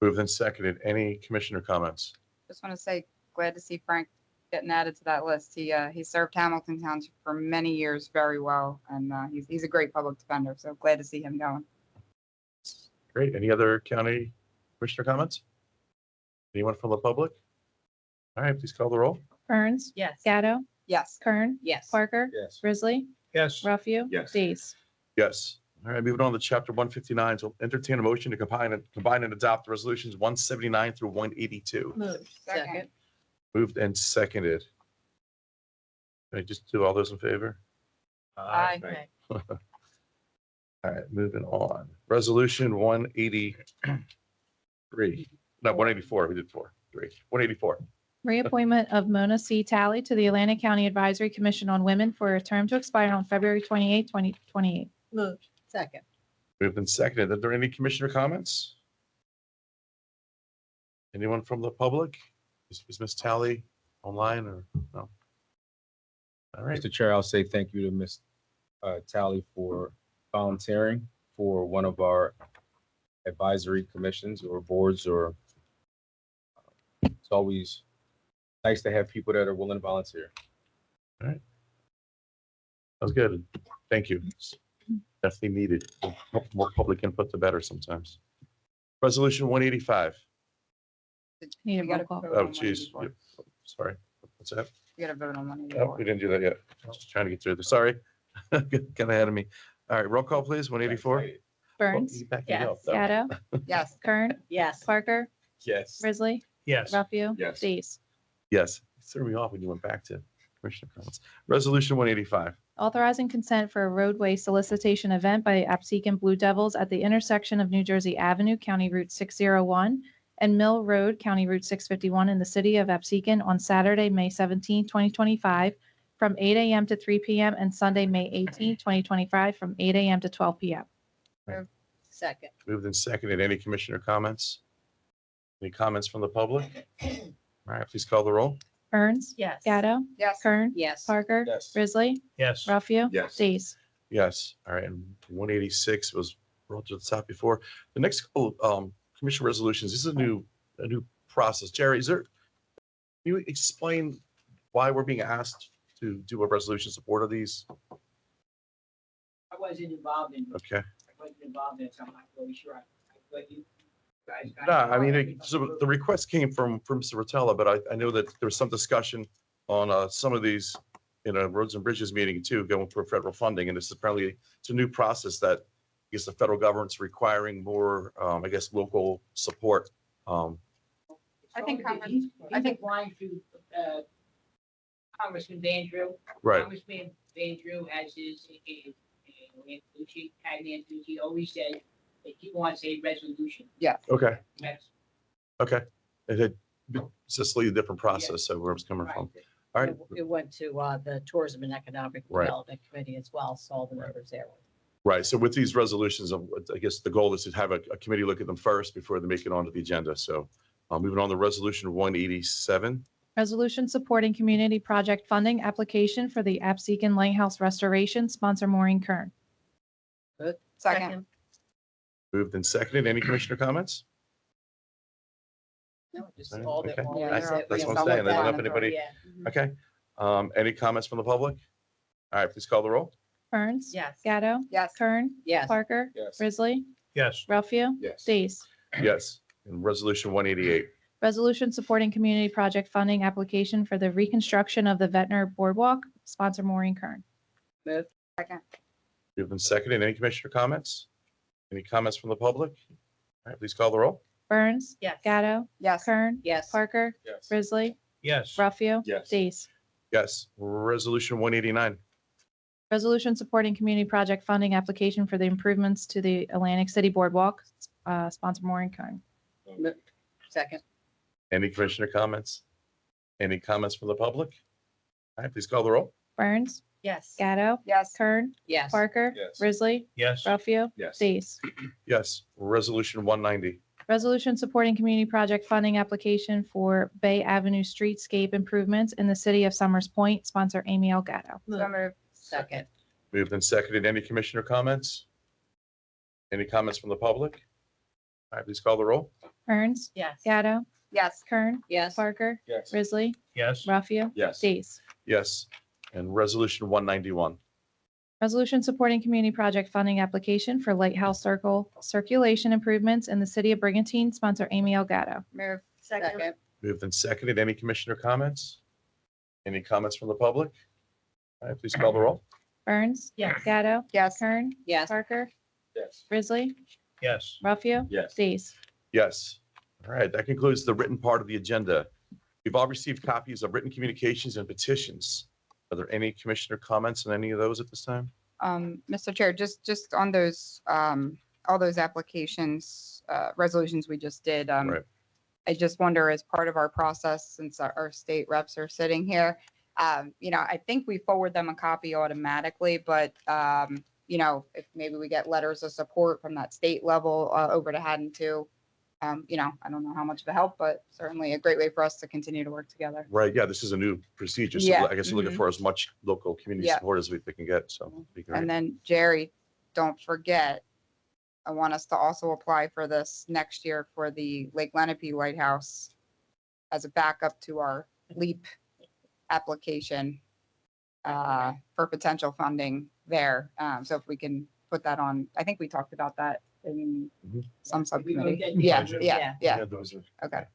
Moved and seconded. Any commissioner comments?
Just want to say, glad to see Frank getting added to that list. He served Hamilton Township for many years very well, and he's a great public defender, so glad to see him going.
Great. Any other county commissioner comments? Anyone from the public? All right, please call the roll.
Burns,
Yes.
Gatto,
Yes.
Kern,
Yes.
Parker,
Yes.
Grizzly,
yes,
Ralphio,
Yes.
Days.
Yes. All right, moving on to chapter 159. So entertain a motion to combine and adopt resolutions 179 through 182.
Move.
Second.
Moved and seconded. Can I just do all those in favor?
Aye.
Okay.
All right, moving on. Resolution 183. No, 184. We did 3. 184.
Reappointment of Mona C. Talley to the Atlantic County Advisory Commission on Women for a term to expire on February 28, 2028.
Move. Second.
Moved and seconded. Are there any commissioner comments? Anyone from the public? Is Ms. Talley online or no? All right.
Mr. Chair, I'll say thank you to Ms. Talley for volunteering for one of our advisory commissions or boards, or it's always nice to have people that are willing to volunteer.
That was good. Thank you. It's definitely needed. More public input, the better sometimes. Resolution 185.
Need a
We gotta
roll call.
vote
Oh,
on
geez.
184.
Yep. Sorry. What's that?
We got to vote on
Oh,
184.
we didn't do that yet. Just trying to get through this. Sorry. Got ahead of me. All right, roll call, please. 184.
Burns,
Yes.
Gatto,
Yes.
Kern,
Yes.
Parker,
Yes.
Grizzly,
yes,
Ralphio,
Yes.
Days.
Yes. You threw me off when you went back to commissioner comments. Resolution 185.
Authorizing consent for a roadway solicitation event by Absecon Blue Devils at the intersection of New Jersey Avenue, County Route 601, and Mill Road, County Route 651 in the city of Absecon on Saturday, May 17, 2025, from 8 a.m. to 3 p.m. and Sunday, May 18, 2025, from 8 a.m. to 12 p.m.
Second.
Moved and seconded. Any commissioner comments? Any comments from the public? All right, please call the roll.
Burns,
Yes.
Gatto,
Yes.
Kern,
Yes.
Parker,
Yes.
Grizzly,
yes,
Ralphio,
Yes.
Days.
Yes. All right, and 186 was brought to the top before. The next couple commission resolutions, this is a new process. Jerry, can you explain why we're being asked to do a resolution support of these?
I wasn't involved in,
Okay.
I wasn't involved in it, so I'm not really sure. But you guys got
No, I
involved.
mean, so the request came from Mr. Rotella, but I know that there was some discussion on some of these in a Roads and Bridges meeting too, going for federal funding. And this is apparently, it's a new process that I guess the federal government's requiring more, I guess, local support.
I think
He's
I think-
applying to Congressman Van Drew.
Right.
Congressman Van Drew, as is Lantucci, Patty Lantucci, always said that he wants a resolution.
Yes.
Okay.
That's
Okay. It's just a different process, so where it's coming
right.
from. All right.
It went to the Tourism and Economic
Right.
Development Committee as well, so all the members there.
Right. So with these resolutions, I guess the goal is to have a committee look at them first before they make it onto the agenda. So moving on to resolution 187.
Resolution supporting community project funding application for the Absecon Lighthouse Restoration, sponsor Maureen Kern.
Second.
Moved and seconded. Any commissioner comments?
No, just
Right,
all that.
okay.
all
Yeah,
that-
they're
That's
all-
what I'm
I'll
saying.
look
I don't know
down
if
and
anybody,
Yeah.
okay. Any comments from the public? All right, please call the roll.
Burns,
Yes.
Gatto,
Yes.
Kern,
Yes.
Parker,
Yes.
Grizzly,
yes,
Ralphio,
Yes.
Days.
Yes. And resolution 188.
Resolution supporting community project funding application for the reconstruction of the Ventnor Boardwalk, sponsor Maureen Kern.
Move.
Second.
Moved and seconded. Any commissioner comments? Any comments from the public? All right, please call the roll.
Burns.
Yes.
Gatto.
Yes.
Kern.
Yes.
Parker.
Yes.
Grizzly.
Yes.
Ruffio.
Yes.
Days.
Yes. Resolution 189.
Resolution supporting community project funding application for the improvements to the Atlantic City Boardwalk, sponsor Maureen Kern.
Second.
Any commissioner comments? Any comments from the public? All right, please call the roll.
Burns.
Yes.
Gatto.
Yes.
Kern.
Yes.
Parker.
Yes.
Grizzly.
Yes.
Ruffio.
Yes.
Days.
Yes. Resolution 190.
Resolution supporting community project funding application for Bay Avenue streetscape improvements in the city of Summers Point, sponsor Amy L. Gatto.
So moved.
Second.
Moved and seconded. Any commissioner comments? Any comments from the public? All right, please call the roll.
Burns.
Yes.
Gatto.
Yes.
Kern.
Yes.
Parker.
Yes.
Grizzly.
Yes.
Ruffio.
Yes.
Days.
Yes. And resolution 191.
Resolution supporting community project funding application for Lighthouse Circle circulation improvements in the city of Brigantine, sponsor Amy L. Gatto.
Move.
Second.
Moved and seconded. Any commissioner comments? Any comments from the public? All right, please call the roll.
Burns.
Yes.
Gatto.
Yes.
Kern.
Yes.
Parker.
Yes.
Grizzly.
Yes.
Ruffio.
Yes.
Days.
Yes. All right, that concludes the written part of the agenda. We've all received copies of written communications and petitions. Are there any commissioner comments on any of those at this time?
Mr. Chair, just on those, all those applications, resolutions we just did,
Right.
I just wonder, as part of our process, since our state reps are sitting here, I think we forward them a copy automatically, but, if maybe we get letters of support from that state level, over to Haddon too, I don't know how much of a help, but certainly a great way for us to continue to work together.
Right, yeah, this is a new procedure, so
Yeah,
I guess we're looking
mhm.
for as much local community
Yeah.
support as we can get, so. it'd be great.
And then Jerry, don't forget, I want us to also apply for this next year for the Lake Lenape Lighthouse as a backup to our LEAP application for potential funding there. So if we can put that on, I think we talked about that in
Mhm.
some subcommittee.
Okay.
Yeah,
Yeah.
yeah.
Those are-
Okay.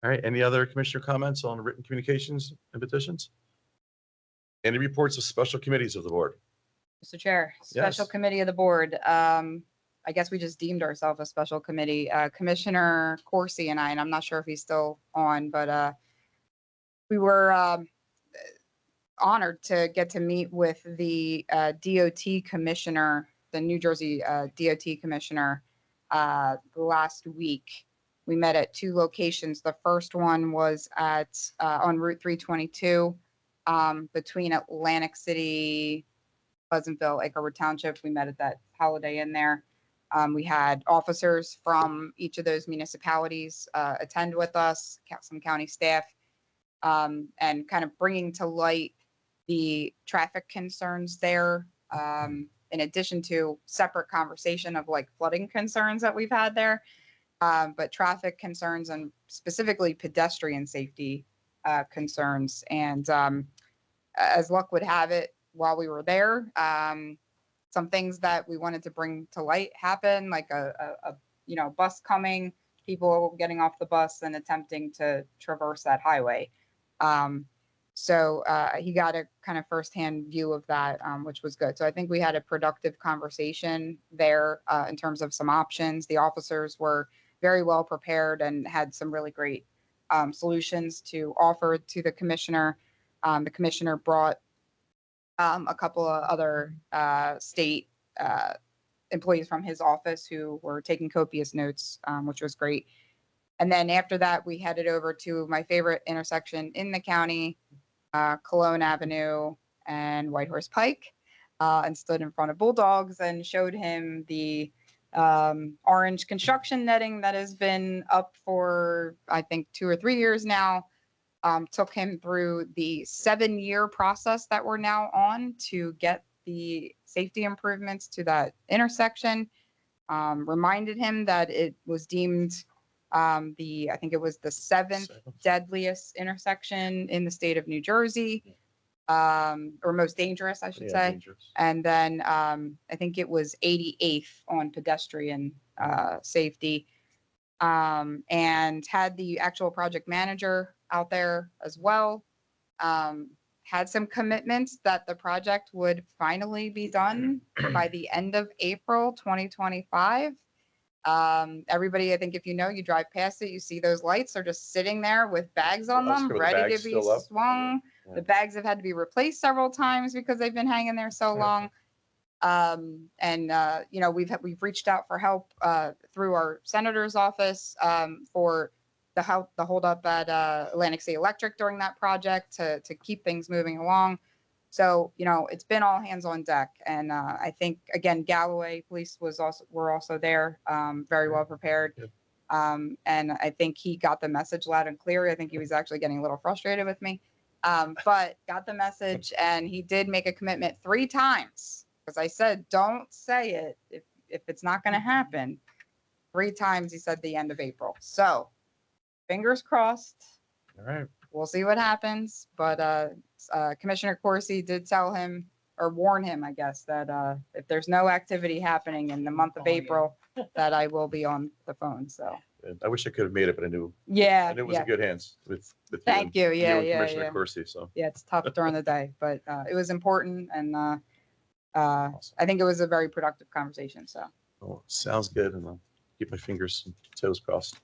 All right, any other commissioner comments on written communications and petitions? Any reports of special committees of the board?
Mr. Chair, special
Yes.
committee of the board. I guess we just deemed ourselves a special committee. Commissioner Corsi and I'm not sure if he's still on, but we were honored to get to meet with the DOT commissioner, the New Jersey DOT commissioner, last week. We met at two locations. The first one was at on Route 322 between Atlantic City, Pleasantville, Egg Harbor Township. We met at that Holiday Inn there. We had officers from each of those municipalities attend with us, some county staff, and kind of bringing to light the traffic concerns there, in addition to separate conversation of like flooding concerns that we've had there, but traffic concerns and specifically pedestrian safety concerns. And as luck would have it, while we were there, some things that we wanted to bring to light happened, like a bus coming, people getting off the bus and attempting to traverse that highway. So he got a kind of firsthand view of that, which was good. So I think we had a productive conversation there in terms of some options. The officers were very well prepared and had some really great solutions to offer to the commissioner. The commissioner brought a couple of other state employees from his office who were taking copious notes, which was great. And then after that, we headed over to my favorite intersection in the county, Cologne Avenue and Whitehorse Pike, and stood in front of Bulldogs and showed him the orange construction netting that has been up for, I think, 2 or 3 years now. Took him through the 7-year process that we're now on to get the safety improvements to that intersection. Reminded him that it was deemed I think it was the 7th deadliest intersection in the state of New Jersey, or most dangerous, I should say.
Dangerous.
And then I think it was 88th on pedestrian safety, and had the actual project manager out there as well. had some commitments that the project would finally be done by the end of April 2025. Everybody, I think if you know, you drive past it, you see those lights are just sitting there with bags on
That's
them,
good, the
ready
bags
to be
still up?
swung.
Yeah.
The bags have had to be replaced several times because they've been hanging there so long. You know, we've reached out for help through our senator's office for the hold up at Atlantic City Electric during that project to keep things moving along. So, you know, it's been all hands on deck. And I think, again, Galloway Police were also there, very well prepared. And I think he got the message loud and clear. I think he was actually getting a little frustrated with me, but got the message. And he did make a commitment 3 times, because I said, don't say it if it's not going to happen. 3 times he said the end of April. So fingers crossed.
All right.
We'll see what happens. But Commissioner Corsi did tell him, or warn him, I guess, that if there's no activity happening in the month of April, that I will be on the phone. So
And I wish I could have made it, but I knew it was
yeah.
in good hands with
Thank
you.
you.
And
Yeah,
and
yeah,
Commissioner
yeah.
Corsi. So
Yeah, it's tough during the day, but it was important, and I think it was a very productive conversation. So
sounds good, and I'll keep my fingers and toes crossed.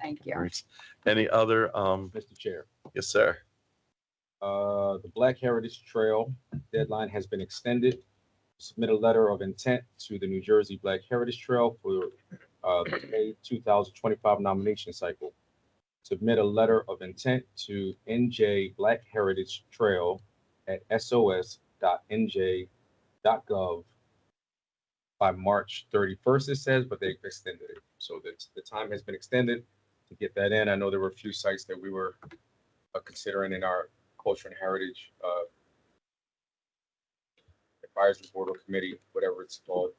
thank you.
All right. Any other?
Mr. Chair.
Yes, sir.
The Black Heritage Trail deadline has been extended. Submit a letter of intent to the New Jersey Black Heritage Trail for the May 2025 nomination cycle. Submit a letter of intent to NJ Black Heritage Trail at sos.nj.gov by March 31st, it says, but they extended it. So the time has been extended to get that in. I know there were a few sites that we were considering in our Culture and Heritage Advisory Board or Committee, whatever it's called.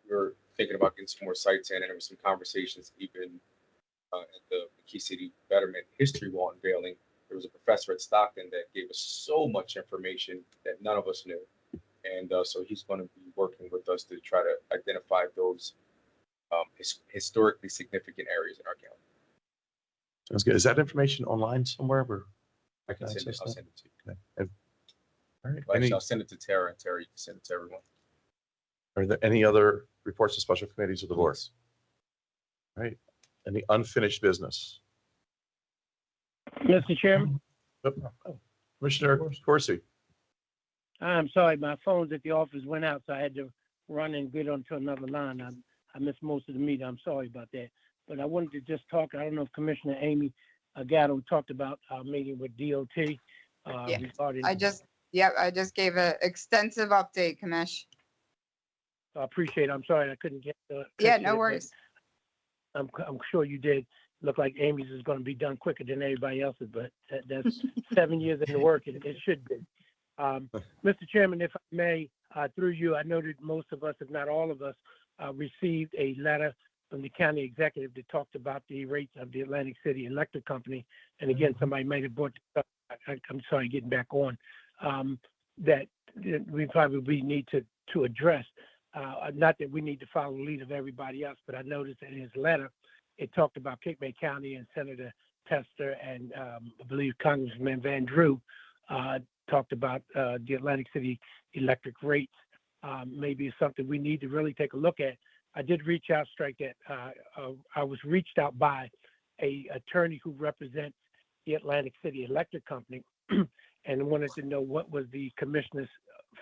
We were thinking about getting some more sites in, and there were some conversations even at the Key City Betterment History Wall unveiling. There was a professor at Stockton that gave us so much information that none of us knew. And so he's going to be working with us to try to identify those historically significant areas in our county.
Sounds good. Is that information online somewhere? Or
I can send it.
access
I'll
that?
send it to you.
Okay. All right.
Well,
Any,
actually, I'll send it to Tara, and Tara, you can send it to everyone.
are there any other reports to special committees of the board? All right. Any unfinished business?
Mr. Chairman,
Commissioner Corsi.
I'm sorry, my phone's at the office went out, so I had to run and get onto another line. I missed most of the meeting. I'm sorry about that. But I wanted to just talk, I don't know if Commissioner Amy Gatto talked about our meeting with DOT. Regarding.
I just gave an extensive update, Commish.
I appreciate it. I'm sorry I couldn't get the.
Yeah, no worries.
I'm sure you did. Look like Amy's is going to be done quicker than everybody else's, but that's 7 years in the work. It should be. Mr. Chairman, if I may, through you, I noted most of us, if not all of us, received a letter from the county executive that talked about the rates of the Atlantic City Electric Company. And again, somebody might have brought this up. I'm sorry, getting back on, that we probably need to address. Not that we need to follow the lead of everybody else, but I noticed in his letter, it talked about Cape May County and Senator Tester and I believe Congressman Van Drew talked about the Atlantic City electric rates. Maybe it's something we need to really take a look at. I did reach out, Strike that. I was reached out by a attorney who represents the Atlantic City Electric Company and wanted to know what was the commissioner's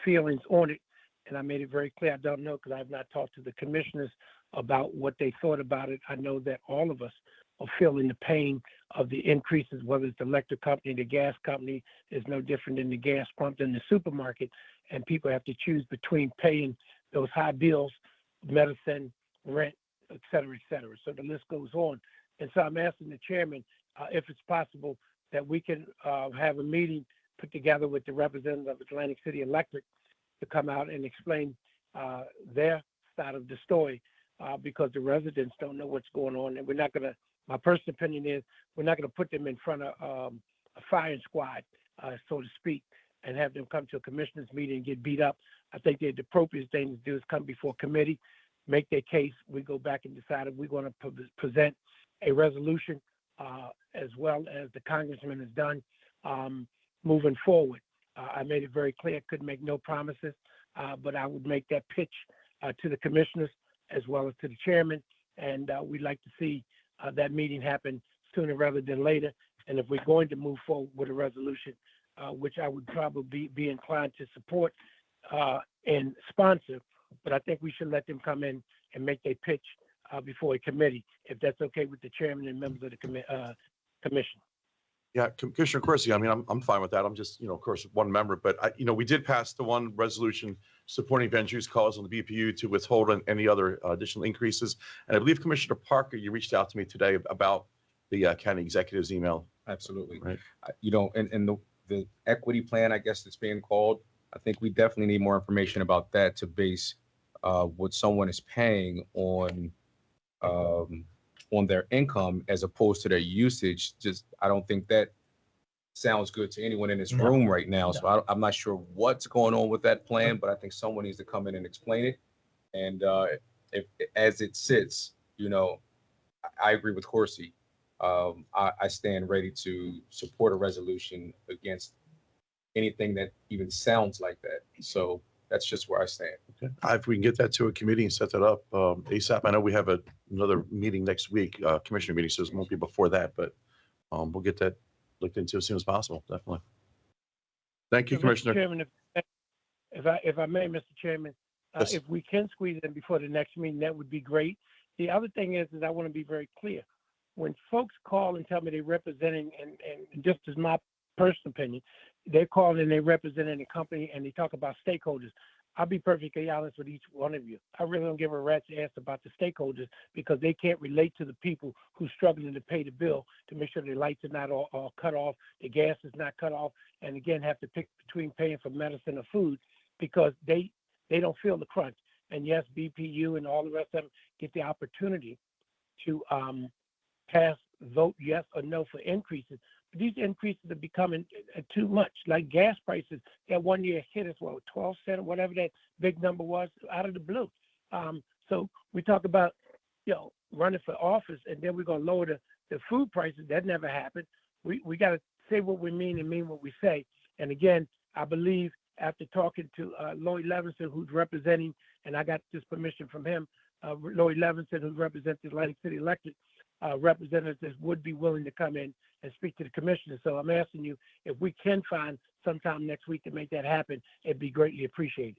feelings on it. And I made it very clear I don't know because I have not talked to the commissioners about what they thought about it. I know that all of us are feeling the pain of the increases, whether it's the electric company, the gas company is no different than the gas pump in the supermarket. And people have to choose between paying those high bills, medicine, rent, et cetera, et cetera. So the list goes on. And so I'm asking the chairman if it's possible that we can have a meeting put together with the representative of Atlantic City Electric to come out and explain their side of the story because the residents don't know what's going on. And we're not going to, my personal opinion is, we're not going to put them in front of a firing squad, so to speak, and have them come to a commissioners meeting and get beat up. I think the appropriate thing to do is come before committee, make their case. We go back and decide if we're going to present a resolution as well as the congressman has done moving forward. I made it very clear, I couldn't make no promises, but I would make that pitch to the commissioners as well as to the chairman. And we'd like to see that meeting happen sooner rather than later. And if we're going to move forward with a resolution, which I would probably be inclined to support and sponsor, but I think we should let them come in and make their pitch before a committee, if that's okay with the chairman and members of the commission.
Yeah, Commissioner Corsi, I mean, I'm fine with that. I'm just, of course, one member, but we did pass the one resolution supporting Van Drew's cause on the BPU to withhold any other additional increases. And I believe Commissioner Parker, you reached out to me today about the county executive's email.
Absolutely.
Right.
And the equity plan, I guess it's being called, I think we definitely need more information about that to base what someone is paying on their income as opposed to their usage. I don't think that sounds good to anyone in this room right now. So I'm not sure what's going on with that plan, but I think someone needs to come in and explain it. And if as it sits, I agree with Corsi. I stand ready to support a resolution against anything that even sounds like that. So that's just where I stand.
Okay. If we can get that to a committee and set that up ASAP. I know we have another meeting next week, commissioner meeting, so it won't be before that, but we'll get that looked into as soon as possible, definitely. Thank you, Commissioner.
Mr. Chairman, if I may, Mr. Chairman,
Yes.
if we can squeeze it in before the next meeting, that would be great. The other thing is I want to be very clear. When folks call and tell me they're representing, and just as my personal opinion, they're calling and they're representing a company and they talk about stakeholders. I'll be perfectly honest with each one of you. I really don't give a rat's ass about the stakeholders because they can't relate to the people who's struggling to pay the bill to make sure their lights are not all cut off, the gas is not cut off, and again have to pick between paying for medicine or food because they don't feel the crunch. And yes, BPU and all the rest of them get the opportunity to vote yes or no for increases. But these increases are becoming too much. Like gas prices, that 1 year hit us, 12 cents, whatever that big number was, out of the blue. So we talk about, running for office, and then we're going to lower the food prices. That never happened. We got to say what we mean and mean what we say. And again, I believe after talking to Lloyd Levinson, who's representing, and I got this permission from him, Lloyd Levinson, who represents the Atlantic City elected representatives, would be willing to come in and speak to the commissioner. So I'm asking you, if we can find sometime next week to make that happen, it'd be greatly appreciated.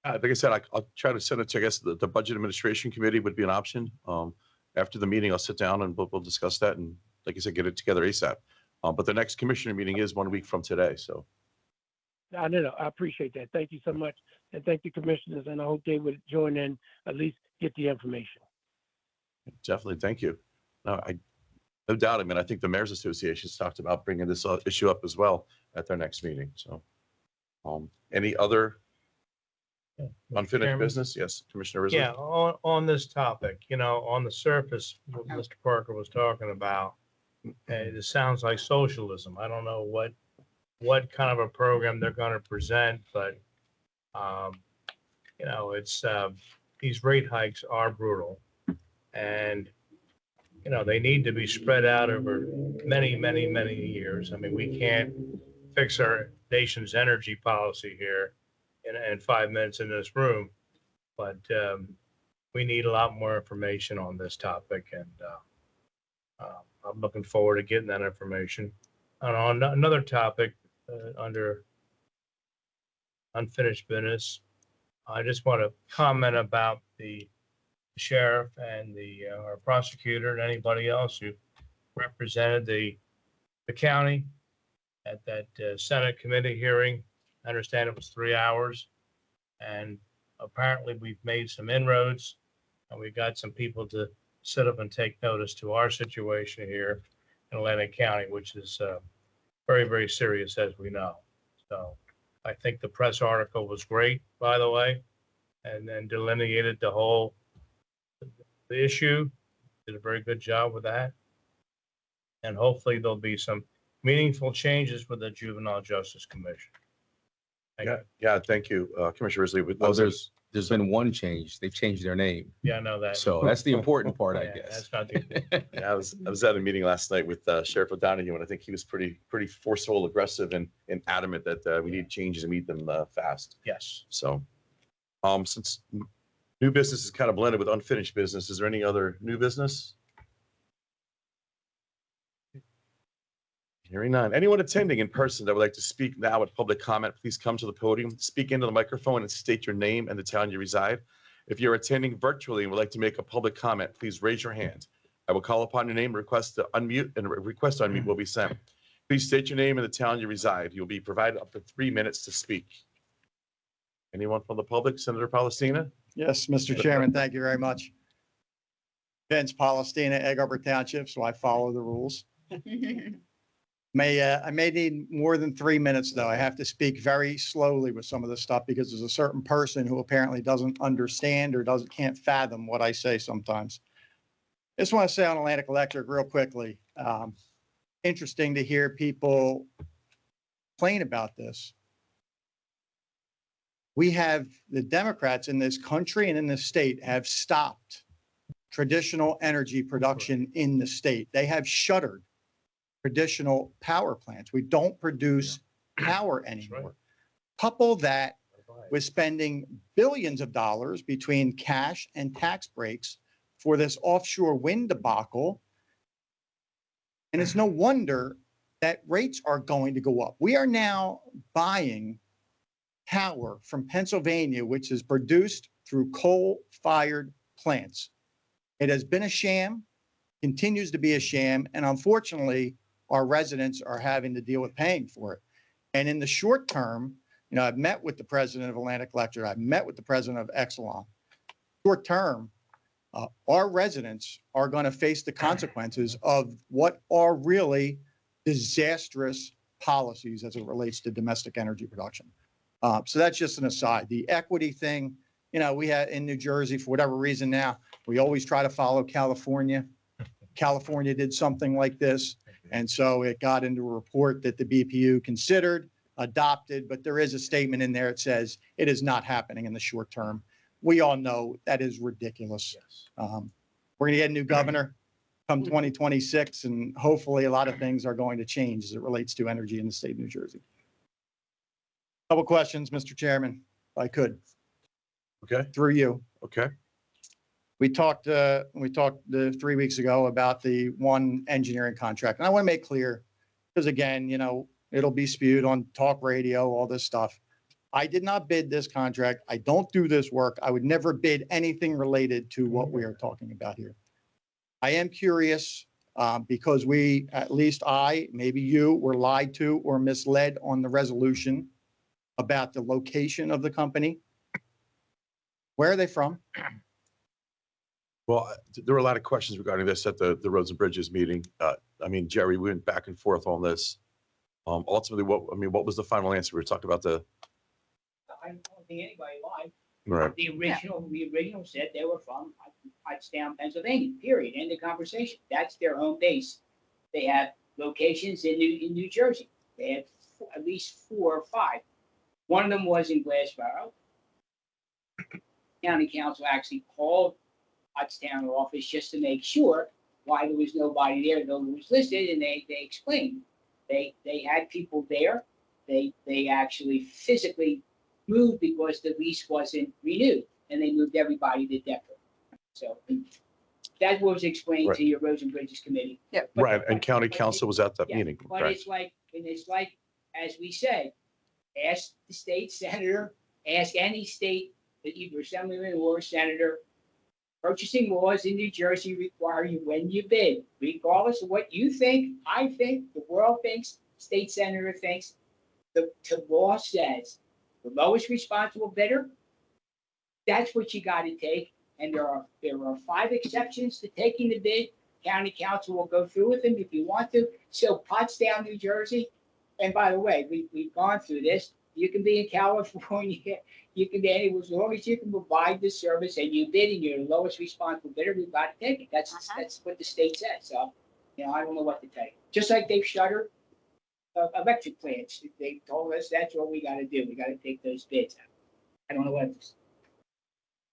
Like I said, I'll try to send it to, I guess, the Budget Administration Committee would be an option. After the meeting, I'll sit down and we'll discuss that and, like I said, get it together ASAP. But the next commissioner meeting is 1 week from today, so.
No, I appreciate that. Thank you so much. And thank you, commissioners, and I hope they would join in, at least get the information.
Definitely, thank you. No doubt. I mean, I think the Mayor's Association's talked about bringing this issue up as well at their next meeting. So, any other unfinished
Chairman?
business? Yes, Commissioner Rizzo.
Yeah, on this topic, on the surface, what Mr. Parker was talking about, it sounds like socialism. I don't know what kind of a program they're going to present, but it's these rate hikes are brutal, and they need to be spread out over many, many, many years. I mean, we can't fix our nation's energy policy here in 5 minutes in this room, but we need a lot more information on this topic, and I'm looking forward to getting that information. And on another topic, under unfinished business, I just want to comment about the sheriff and our prosecutor and anybody else who represented the county at that Senate committee hearing. I understand it was 3 hours, and apparently we've made some inroads, and we got some people to sit up and take notice to our situation here in Atlantic County, which is very, very serious, as we know. So I think the press article was great, by the way, and then delineated the issue. Did a very good job with that. And hopefully there'll be some meaningful changes with the Juvenile Justice Commission. Thank you.
Yeah, thank you, Commissioner Risley.
Well,
There's been one change. They've changed their name.
Yeah, I know that.
So that's the important part, I
Yeah,
guess.
That's not the,
Yeah, I was at a meeting last night with Sheriff O'Donoghue, and I think he was pretty forceful, aggressive, and adamant that we need changes and meet them fast.
yes.
So, since new business is kind of blended with unfinished business, is there any other new business? Hearing none. Anyone attending in person that would like to speak now at public comment, please come to the podium, speak into the microphone, and state your name and the town you reside. If you're attending virtually and would like to make a public comment, please raise your hand. I will call upon your name, request to unmute, and a request to unmute will be sent. Please state your name and the town you reside. You'll be provided up to 3 minutes to speak. Anyone from the public? Senator Palestina?
Yes, Mr. Chairman, thank you very much. Vince Palestina, Egg Harbor Township, so I follow the rules. I may need more than 3 minutes, though. I have to speak very slowly with some of this stuff because there's a certain person who apparently doesn't understand or can't fathom what I say sometimes. I just want to say on Atlantic Electric real quickly, interesting to hear people complain about this. We have the Democrats in this country and in this state have stopped traditional energy production in the state. They have shuttered traditional power plants. We don't produce power anymore. Couple that with spending billions of dollars between cash and tax breaks for this offshore wind debacle. And it's no wonder that rates are going to go up. We are now buying power from Pennsylvania, which is produced through coal-fired plants. It has been a sham, continues to be a sham, and unfortunately, our residents are having to deal with paying for it. And in the short term, I've met with the president of Atlantic Electric, I've met with the president of Exelon. Short term, our residents are going to face the consequences of what are really disastrous policies as it relates to domestic energy production. So that's just an aside. The equity thing, we had in New Jersey, for whatever reason now, we always try to follow California. California did something like this. And so it got into a report that the BPU considered, adopted, but there is a statement in there that says it is not happening in the short term. We all know that is ridiculous.
Yes.
We're going to get a new governor come 2026, and hopefully a lot of things are going to change as it relates to energy in the state of New Jersey. Couple questions, Mr. Chairman, if I could.
Okay.
Through you.
Okay.
We talked 3 weeks ago about the one engineering contract. And I want to make clear, because again, it'll be spewed on talk radio, all this stuff. I did not bid this contract. I don't do this work. I would never bid anything related to what we are talking about here. I am curious because we, at least I, maybe you, were lied to or misled on the resolution about the location of the company. Where are they from?
Well, there were a lot of questions regarding this at the Roads and Bridges meeting. Jerry, we went back and forth on this. Ultimately, what was the final answer? We were talking about
I don't think anybody lied.
right.
The original said they were from Pottstown, Pennsylvania, period. End of conversation. That's their home base. They have locations in New Jersey. They have at least 4 or 5. One of them was in Glassboro. County Council actually called Pottstown office just to make sure why there was nobody there, though it was listed, and they explained. They had people there. They actually physically moved because the lease wasn't renewed, and they moved everybody to Deptford. So that was explained
Right.
to your Roads and Bridges Committee.
Yep.
Right, and county council was at that
Yeah,
meeting.
But
Right.
it's like, as we said, ask the state senator, ask any state, either assemblyman or senator. Purchasing laws in New Jersey require you when you bid, regardless of what you think, I think, the world thinks, state senator thinks, the law says the lowest responsible bidder, that's what you got to take. And there are 5 exceptions to taking the bid. County council will go through with them if you want to. So Pottstown, New Jersey, and by the way, we've gone through this. You can be in California, you can be anywhere, as long as you can provide the service and you bid and you're the lowest responsible bidder, we've got to take it. That's what the state says. So, I don't know what to tell you. Just like they've shuttered electric plants. They told us that's what we got to do. We got to take those bids out. I don't know what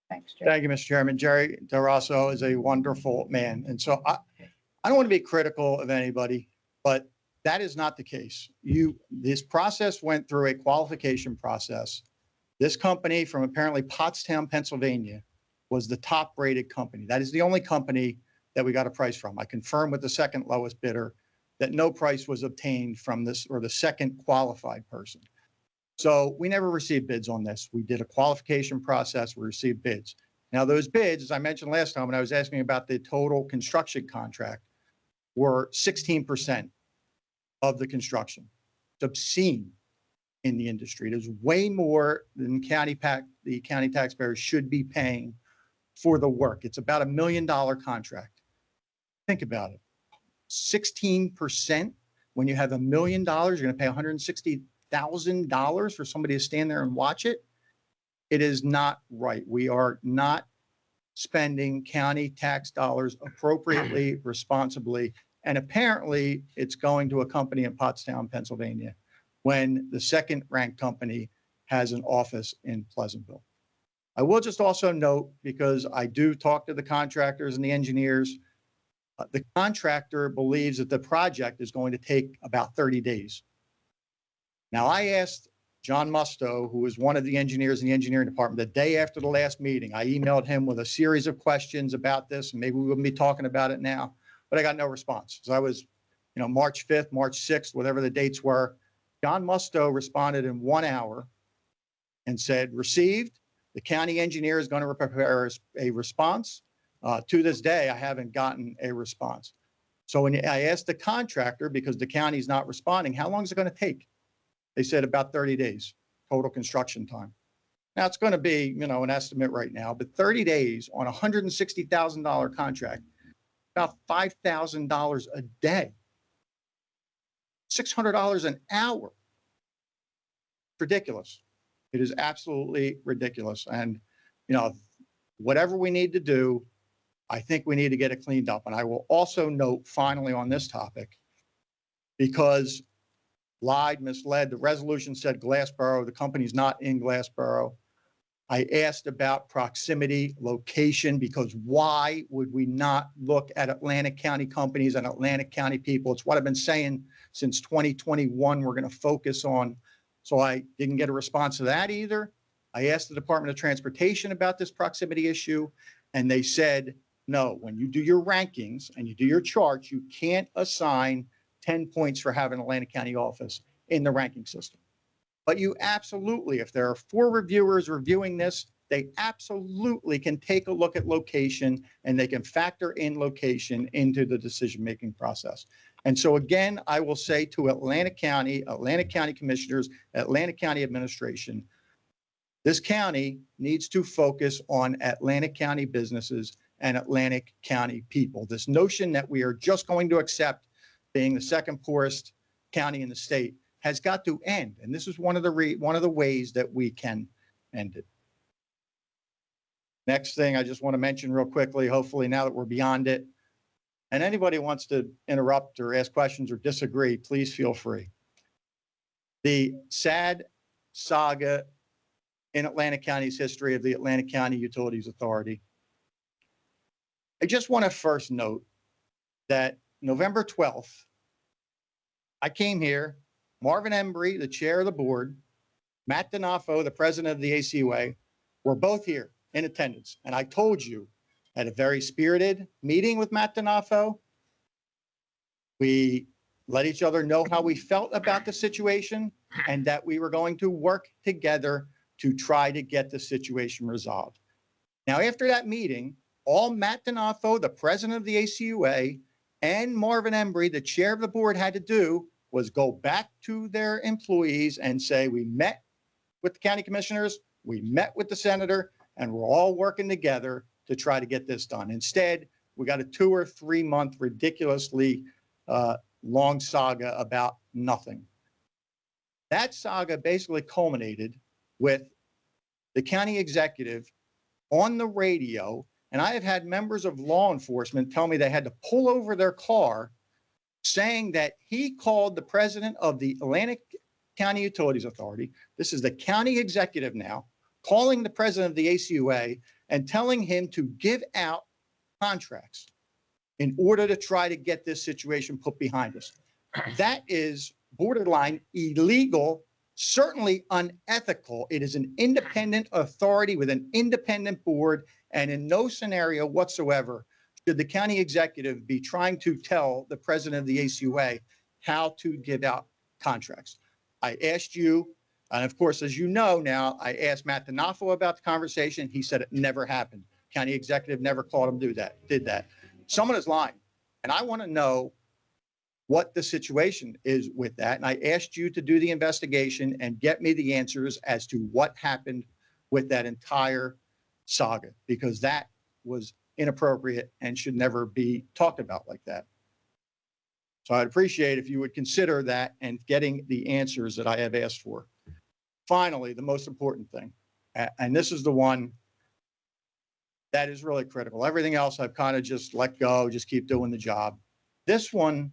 Thanks, Jerry.
Thank you, Mr. Chairman. Jerry DeRosso is a wonderful man. And so I don't want to be critical of anybody, but that is not the case. This process went through a qualification process. This company from apparently Pottstown, Pennsylvania, was the top rated company. That is the only company that we got a price from. I confirmed with the second lowest bidder that no price was obtained from this or the second qualified person. So we never received bids on this. We did a qualification process. We received bids. Now those bids, as I mentioned last time when I was asking about the total construction contract, were 16% of the construction. It's obscene in the industry. It is way more than the county taxpayers should be paying for the work. It's about $1 million contract. Think about it. 16% when you have $1 million, you're going to pay $160,000 for somebody to stand there and watch it. It is not right. We are not spending county tax dollars appropriately, responsibly, and apparently it's going to a company in Pottstown, Pennsylvania, when the second ranked company has an office in Pleasantville. I will just also note, because I do talk to the contractors and the engineers, the contractor believes that the project is going to take about 30 days. Now, I asked John Musto, who is one of the engineers in the engineering department, the day after the last meeting. I emailed him with a series of questions about this, and maybe we wouldn't be talking about it now, but I got no response. So I was, March 5th, March 6th, whatever the dates were. John Musto responded in 1 hour and said, received. The county engineer is going to prepare a response. To this day, I haven't gotten a response. So when I asked the contractor, because the county's not responding, how long is it going to take? They said about 30 days, total construction time. Now it's going to be, an estimate right now, but 30 days on a $160,000 contract, about $5,000 a day, $600 an hour. Ridiculous. It is absolutely ridiculous. And, whatever we need to do, I think we need to get it cleaned up. And I will also note finally on this topic, because lied, misled, the resolution said Glassboro, the company's not in Glassboro. I asked about proximity, location, because why would we not look at Atlantic County companies and Atlantic County people? It's what I've been saying since 2021 we're going to focus on. So I didn't get a response to that either. I asked the Department of Transportation about this proximity issue, and they said, no, when you do your rankings and you do your charts, you can't assign 10 points for having an Atlantic County office in the ranking system. But you absolutely, if there are 4 reviewers reviewing this, they absolutely can take a look at location and they can factor in location into the decision-making process. And so again, I will say to Atlantic County commissioners, Atlantic County administration, this county needs to focus on Atlantic County businesses and Atlantic County people. This notion that we are just going to accept being the second poorest county in the state has got to end. And this is one of the ways that we can end it. Next thing I just want to mention real quickly, hopefully now that we're beyond it, and anybody wants to interrupt or ask questions or disagree, please feel free. The sad saga in Atlantic County's history of the Atlantic County Utilities Authority. I just want to first note that November 12th, I came here, Marvin Embry, the chair of the board, Matt Donofo, the president of the ACUA, were both here in attendance. And I told you at a very spirited meeting with Matt Donofo, we let each other know how we felt about the situation and that we were going to work together to try to get the situation resolved. Now, after that meeting, all Matt Donofo, the president of the ACUA, and Marvin Embry, the chair of the board, had to do was go back to their employees and say, we met with the county commissioners, we met with the senator, and we're all working together to try to get this done. Instead, we got a 2 or 3 month ridiculously long saga about nothing. That saga basically culminated with the county executive on the radio, and I have had members of law enforcement tell me they had to pull over their car saying that he called the president of the Atlantic County Utilities Authority, this is the county executive now, calling the president of the ACUA and telling him to give out contracts in order to try to get this situation put behind us. That is borderline illegal, certainly unethical. It is an independent authority with an independent board, and in no scenario whatsoever should the county executive be trying to tell the president of the ACUA how to give out contracts. I asked you, and of course, as you know now, I asked Matt D'Onofrio about the conversation. He said it never happened. County executive never called him did that. Someone is lying. And I want to know what the situation is with that. And I asked you to do the investigation and get me the answers as to what happened with that entire saga, because that was inappropriate and should never be talked about like that. So I'd appreciate if you would consider that and getting the answers that I have asked for. Finally, the most important thing, and this is the one that is really critical. Everything else I've kind of just let go, just keep doing the job. This one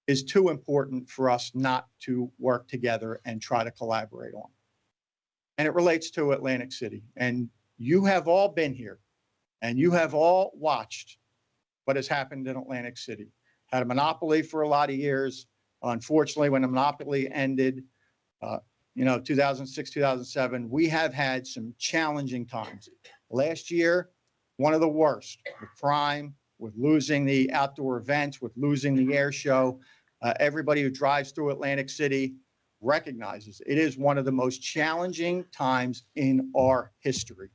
is too important for us not to work together and try to collaborate on. And it relates to Atlantic City. And you have all been here and you have all watched what has happened in Atlantic City. Had a monopoly for a lot of years. Unfortunately, when the monopoly ended, 2006, 2007, we have had some challenging times. Last year, one of the worst, with crime, with losing the outdoor events, with losing the air show. Everybody who drives through Atlantic City recognizes it is one of the most challenging times in our history.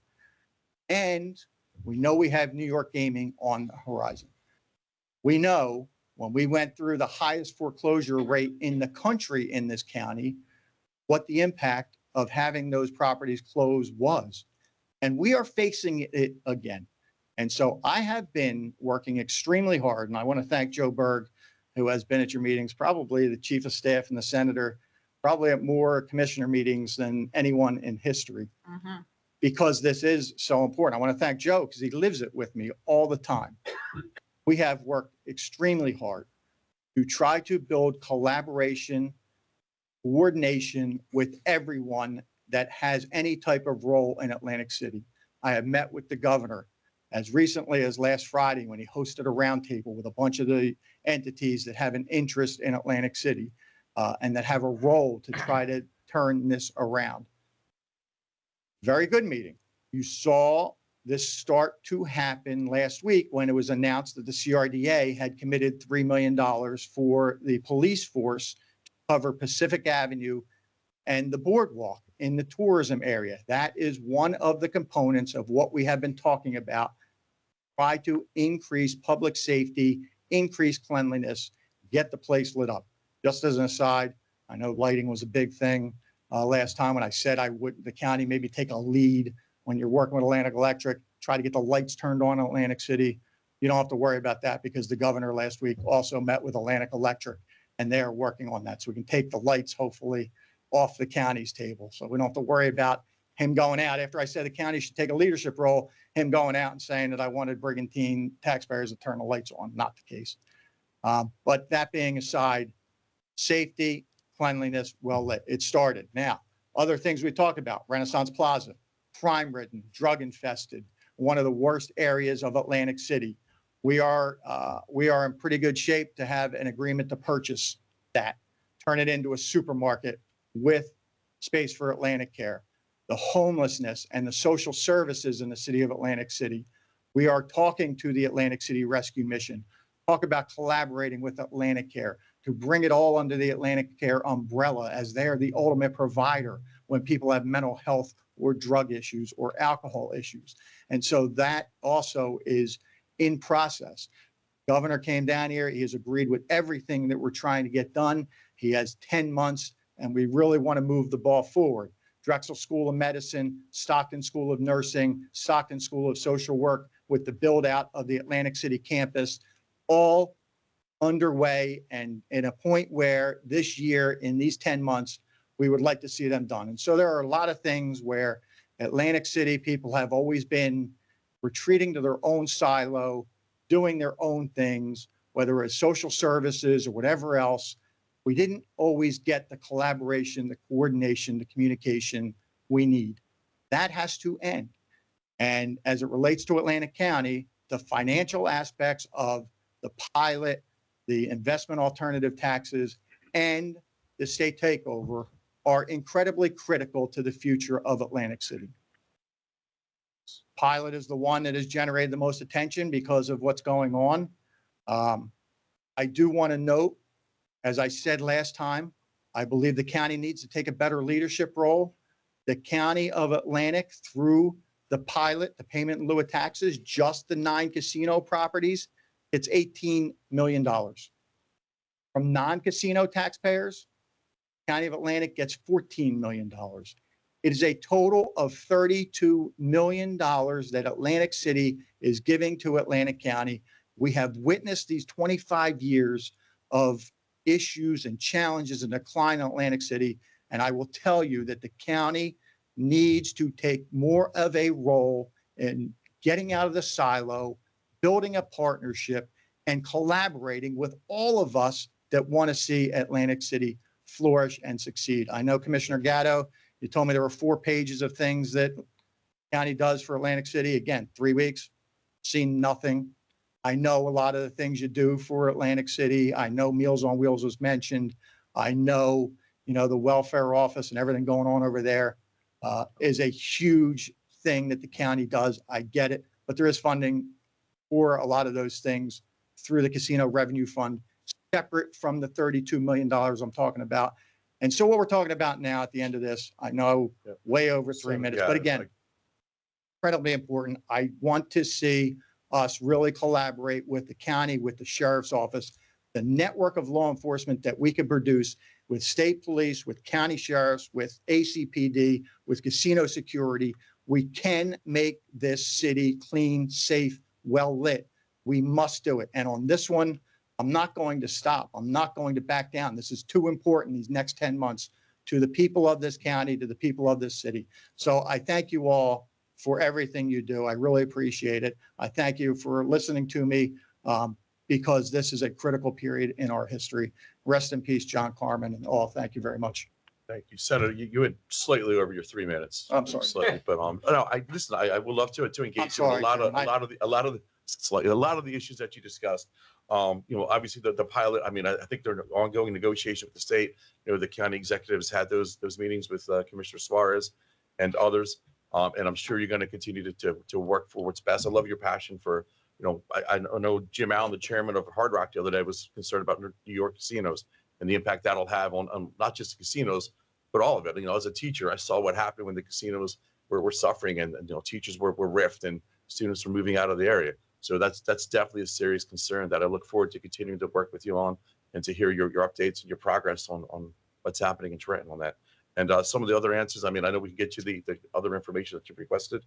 And we know we have New York gaming on the horizon. We know when we went through the highest foreclosure rate in the country in this county, what the impact of having those properties closed was. And we are facing it again. And so I have been working extremely hard, and I want to thank Joe Berg, who has been at your meetings, probably the chief of staff and the senator, probably at more commissioner meetings than anyone in history, because this is so important. I want to thank Joe because he lives it with me all the time. We have worked extremely hard to try to build collaboration, coordination with everyone that has any type of role in Atlantic City. I have met with the governor as recently as last Friday when he hosted a roundtable with a bunch of the entities that have an interest in Atlantic City and that have a role to try to turn this around. Very good meeting. You saw this start to happen last week when it was announced that the CRDA had committed $3 million for the police force to cover Pacific Avenue and the boardwalk in the tourism area. That is one of the components of what we have been talking about. Try to increase public safety, increase cleanliness, get the place lit up. Just as an aside, I know lighting was a big thing last time when I said the county maybe take a lead when you're working with Atlantic Electric, try to get the lights turned on in Atlantic City. You don't have to worry about that because the governor last week also met with Atlantic Electric and they're working on that. So we can take the lights hopefully off the county's table. So we don't have to worry about him going out after I said the county should take a leadership role, him going out and saying that I wanted Brigantine taxpayers to turn the lights on. Not the case. But that being aside, safety, cleanliness, well lit. It started. Now, other things we talked about, Renaissance Plaza, crime-ridden, drug-infested, one of the worst areas of Atlantic City. We are in pretty good shape to have an agreement to purchase that, turn it into a supermarket with space for Atlantic Care. The homelessness and the social services in the city of Atlantic City. We are talking to the Atlantic City Rescue Mission, talk about collaborating with Atlantic Care to bring it all under the Atlantic Care umbrella as they're the ultimate provider when people have mental health or drug issues or alcohol issues. And so that also is in process. Governor came down here. He has agreed with everything that we're trying to get done. He has 10 months and we really want to move the ball forward. Drexel School of Medicine, Stockton School of Nursing, Stockton School of Social Work with the build out of the Atlantic City campus, all underway and in a point where this year in these 10 months, we would like to see them done. And so there are a lot of things where Atlantic City people have always been retreating to their own silo, doing their own things, whether it's social services or whatever else. We didn't always get the collaboration, the coordination, the communication we need. That has to end. And as it relates to Atlantic County, the financial aspects of the pilot, the investment alternative taxes, and the state takeover are incredibly critical to the future of Atlantic City. Pilot is the one that has generated the most attention because of what's going on. I do want to note, as I said last time, I believe the county needs to take a better leadership role. The county of Atlantic, through the pilot, the payment in lieu of taxes, just the 9 casino properties, it's $18 million. From non-casino taxpayers, County of Atlantic gets $14 million. It is a total of $32 million that Atlantic City is giving to Atlantic County. We have witnessed these 25 years of issues and challenges and decline in Atlantic City. And I will tell you that the county needs to take more of a role in getting out of the silo, building a partnership, and collaborating with all of us that want to see Atlantic City flourish and succeed. I know Commissioner Gatto, you told me there were 4 pages of things that county does for Atlantic City. Again, 3 weeks, seen nothing. I know a lot of the things you do for Atlantic City. I know Meals on Wheels was mentioned. I know, the welfare office and everything going on over there is a huge thing that the county does. I get it, but there is funding for a lot of those things through the Casino Revenue Fund, separate from the $32 million I'm talking about. And so what we're talking about now at the end of this, I know way over 3 minutes, but again, incredibly important. I want to see us really collaborate with the county, with the sheriff's office, the network of law enforcement that we could produce with state police, with county sheriffs, with ACPD, with casino security. We can make this city clean, safe, well lit. We must do it. And on this one, I'm not going to stop. I'm not going to back down. This is too important these next 10 months to the people of this county, to the people of this city. So I thank you all for everything you do. I really appreciate it. I thank you for listening to me because this is a critical period in our history. Rest in peace, John Carmen, and all. Thank you very much.
Thank you, Senator. You went slightly over your 3 minutes.
I'm sorry.
Slightly, but no, I would love to engage you in a lot of the issues that you discussed. Obviously the pilot. I mean, I think there are ongoing negotiations with the state. The county executives had those meetings with Commissioner Suarez and others, and I'm sure you're going to continue to work for what's best. I love your passion for. I know Jim Allen, the chairman of Hard Rock, the other day was concerned about New York casinos and the impact that'll have on not just the casinos, but all of it. As a teacher, I saw what happened when the casinos were suffering and teachers were riffed and students were moving out of the area. So that's definitely a serious concern that I look forward to continuing to work with you on and to hear your updates and your progress on what's happening in Trenton on that. And some of the other answers, I know we can get you the other information that you've requested.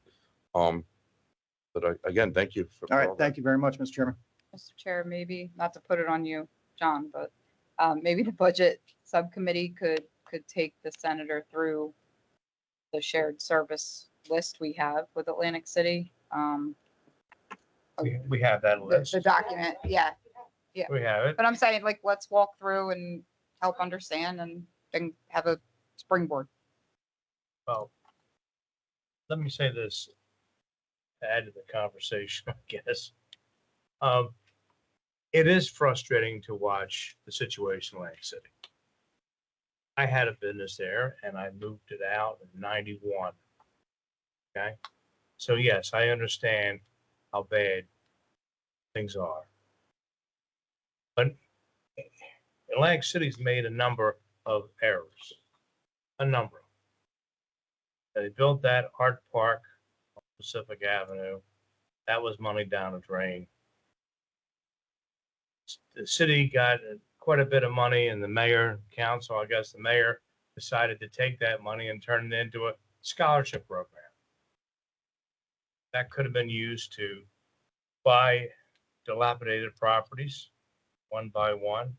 But again, thank you.
All right. Thank you very much, Mr. Chairman.
Mr. Chair, maybe not to put it on you, John, but maybe the budget subcommittee could take the senator through the shared service list we have with Atlantic City.
We have that list.
The document, yeah.
We have it.
But I'm saying, let's walk through and help understand and then have a springboard.
Well, let me say this, to add to the conversation, I guess. It is frustrating to watch the situation in Atlantic City. I had a business there and I moved it out in 91. Okay. So yes, I understand how bad things are. But Atlantic City's made a number of errors. A number. They built that art park on Pacific Avenue. That was money down the drain. The city got quite a bit of money, and the mayor, council, I guess the mayor decided to take that money and turn it into a scholarship program. That could have been used to buy dilapidated properties one by one,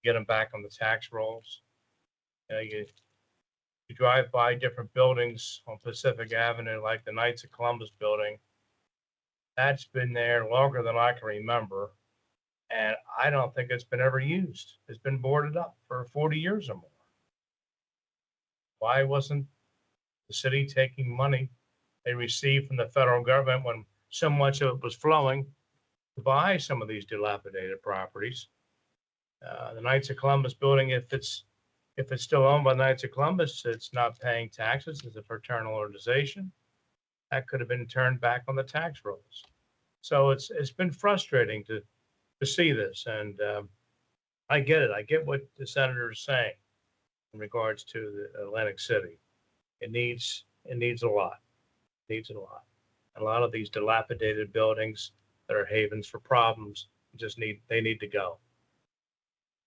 get them back on the tax rolls. You drive by different buildings on Pacific Avenue, like the Knights of Columbus building. That's been there longer than I can remember. And I don't think it's been ever used. It's been boarded up for 40 years or more. Why wasn't the city taking money they received from the federal government when so much of it was flowing to buy some of these dilapidated properties. The Knights of Columbus building, if it's still owned by the Knights of Columbus, it's not paying taxes as a fraternal organization. That could have been turned back on the tax rolls. So it's been frustrating to see this, and I get it. I get what the senator is saying in regards to the Atlantic City. It needs a lot. It needs a lot. A lot of these dilapidated buildings that are havens for problems they need to go.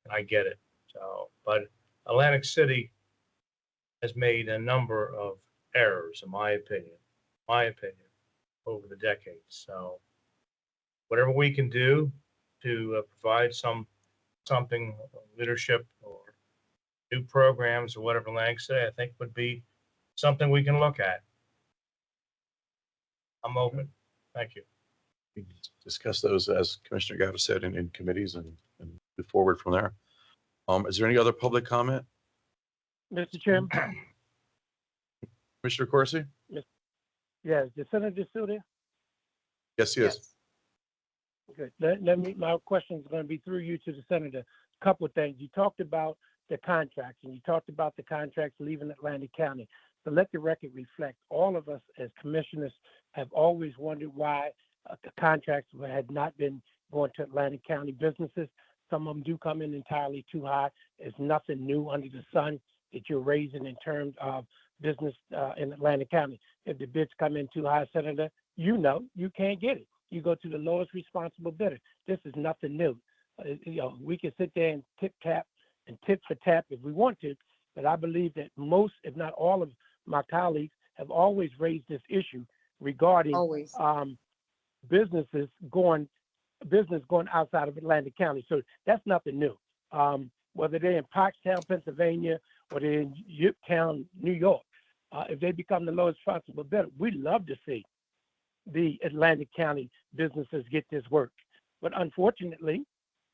And I get it. So, but Atlantic City has made a number of errors, in my opinion, over the decades. So whatever we can do to provide something leadership or new programs or whatever Atlantic City, I think would be something we can look at. I'm open. Thank you.
We can discuss those, as Commissioner Gauda said, in committees and move forward from there. Is there any other public comment?
Mr. Chairman?
Commissioner Corsi?
Yes, the senator still there?
Yes, he is.
Good. My question is going to be through you to the senator. A couple of things. You talked about the contracts, and you talked about the contracts leaving Atlantic County. So let the record reflect, all of us as commissioners have always wondered why the contracts had not been going to Atlantic County businesses. Some of them do come in entirely too high. There's nothing new under the sun that you're raising in terms of business in Atlantic County. If the bids come in too high, Senator, you can't get it. You go to the lowest responsible bidder. This is nothing new. We can sit there and tit for tat if we want to, but I believe that most, if not all of my colleagues have always raised this issue regarding business going outside of Atlantic County. So that's nothing new. Whether they're in Pottstown, Pennsylvania, or they're in Uptown, New York, if they become the lowest responsible bidder, we'd love to see the Atlantic County businesses get this work. But unfortunately,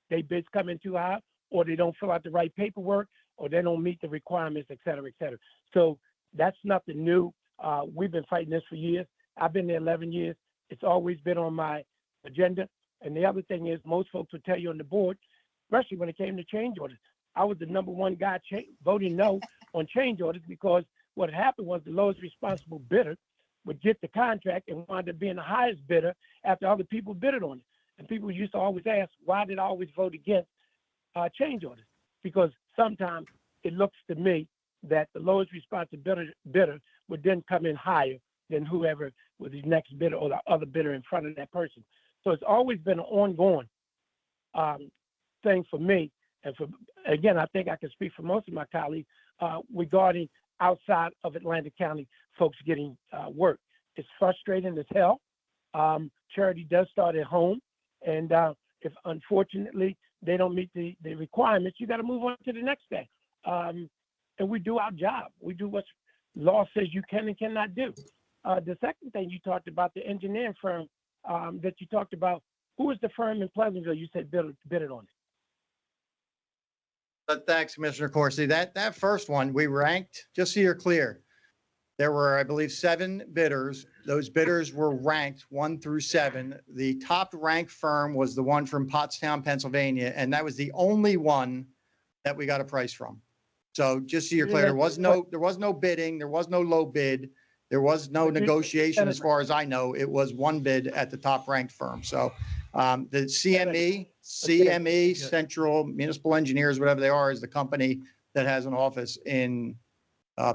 they bids come in too high, or they don't fill out the right paperwork, or they don't meet the requirements, et cetera, et cetera. So that's nothing new. We've been fighting this for years. I've been there 11 years. It's always been on my agenda. And the other thing is, most folks will tell you on the board, especially when it came to change orders, I was the number one guy voting no on change orders, because what happened was the lowest responsible bidder would get the contract and wind up being the highest bidder after other people bidded on it. And people used to always ask, why did I always vote against change orders? Because sometimes it looks to me that the lowest responsible bidder would then come in higher than whoever was the next bidder or the other bidder in front of that person. So it's always been an ongoing thing for me. And again, I think I can speak for most of my colleagues regarding outside of Atlantic County folks getting work. It's frustrating as hell. Charity does start at home. And if unfortunately they don't meet the requirements, you got to move on to the next thing. And we do our job. We do what law says you can and cannot do. The second thing you talked about, the engineering firm that you talked about, who was the firm in Pleasantville you said bid on it?
Thanks, Commissioner Corsi. That first one, we ranked, just so you're clear, there were, I believe, 7 bidders. Those bidders were ranked 1 through 7. The top ranked firm was the one from Pottstown, Pennsylvania, and that was the only one that we got a price from. So just so you're clear, there was no bidding, there was no low bid, there was no negotiation as far as I know. It was one bid at the top ranked firm. So the CME, Central Municipal Engineers, whatever they are, is the company that has an office in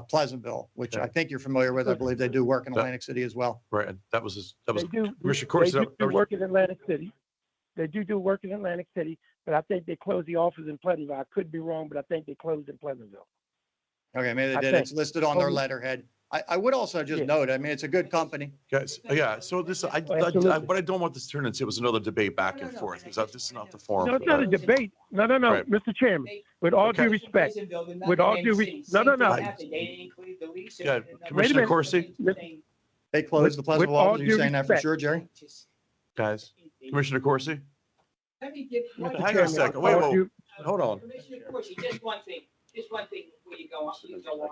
Pleasantville, which I think you're familiar with. I believe they do work in Atlantic City as well.
Right. That was
Commissioner Corsi. They do work in Atlantic City. They do work in Atlantic City, but I think they closed the office in Pleasantville. I could be wrong, but I think they closed in Pleasantville.
Okay, maybe they did. It's listed on their letterhead. I would also just note, I mean, it's a good company.
Guys, yeah, so this, what I don't want this to turn into was another debate back and forth, because this is not the forum.
No, it's not a debate. No,
Right.
Mr. Chairman, with all due respect, with all due respect, no.
Yeah, Commissioner Corsi?
They closed the Pleasantville
all
office. Are you
due
saying that for
respect.
sure, Jerry?
Guys, Commissioner Corsi?
Mr.
Hang on a
Chairman,
second.
with all
Wait,
due-
hold on.
Commissioner Corsi, just one thing before you go on.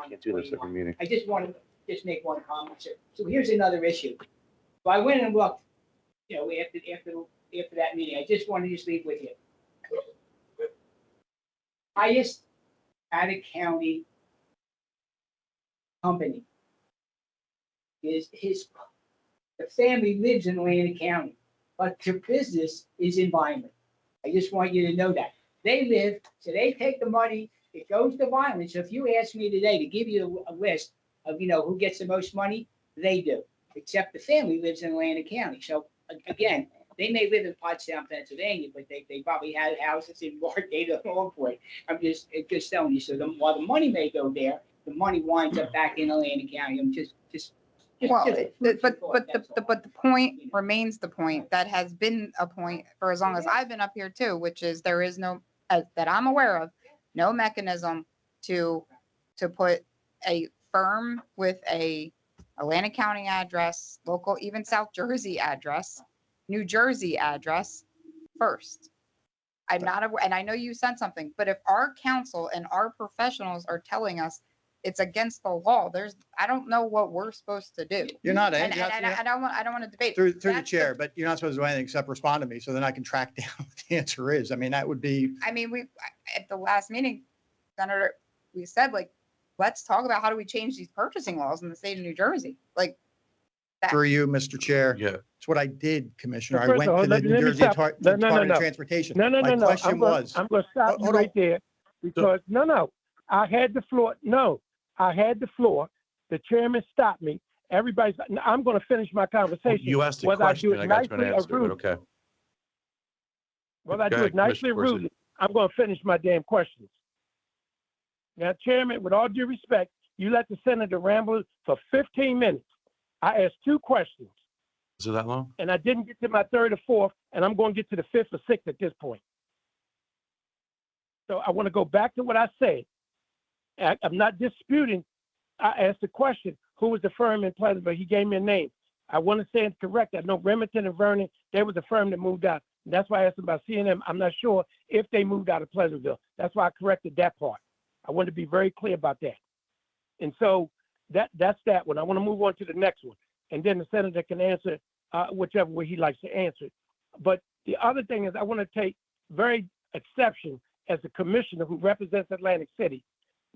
I can't do this every meeting.
I just want to just make one comment, sir. So here's another issue. So I went and looked, after that meeting, I just wanted to just leave with you. Highest out-of-county company is the family lives in Atlantic County, but their business is in Vineland. I just want you to know that. They live, so they take the money, it goes to Vineland. So if you ask me today to give you a list of, who gets the most money, they do, except the family lives in Atlantic County. So again, they may live in Pottstown, Pennsylvania, but they probably had houses in Margate or Longport. I'm just telling you. So while the money may go there, the money winds up back in Atlantic County. I'm just
Well,
just-
but the point remains the point. That has been a point for as long as I've been up here too, which is there is no, that I'm aware of, no mechanism to put a firm with a Atlantic County address, local, even South Jersey address, New Jersey address first. I'm not aware, and I know you sent something, but if our council and our professionals are telling us it's against the law, I don't know what we're supposed to do.
You're not,
And I don't want to debate.
through the
That's
chair, but you're not supposed to do anything except respond to me, so then I can track down what the answer is. I mean, that would be,
I mean, at the last meeting, Senator, we said, like, let's talk about how do we change these purchasing laws in the state of New Jersey? Like, that.
through you, Mr. Chair.
Yeah.
It's what I did, Commissioner. I
First
went
of all,
to the
let me
New Jersey
stop.
Department
No.
of Transportation.
No.
My question
I'm gonna-
was,
I'm going to stop you
hold
right
on.
there because, no. I had the floor. No, I had the floor. The chairman stopped me. I'm going to finish my conversation.
You asked a
Whether I
question,
do it
I got you an
nicely or
answer, but
rudely.
okay.
Whether I
Go
do
ahead,
it nicely or
Commissioner
rudely, I'm going to finish my damn questions. Now, Chairman, with all due respect, you let the senator ramble for 15 minutes. I asked 2 questions,
Is it that long?
and I didn't get to my 3rd or 4th, and I'm going to get to the 5th or 6th at this point. So I want to go back to what I said. I'm not disputing. I asked the question, who was the firm in Pleasantville? He gave me a name. I want to say it's correct. I know Remington and Vernon, they was a firm that moved out. That's why I asked about C&M. I'm not sure if they moved out of Pleasantville. That's why I corrected that part. I want to be very clear about that. And so that's that one. I want to move on to the next one. And then the senator can answer whichever way he likes to answer it. But the other thing is I want to take very exception as the commissioner who represents Atlantic City,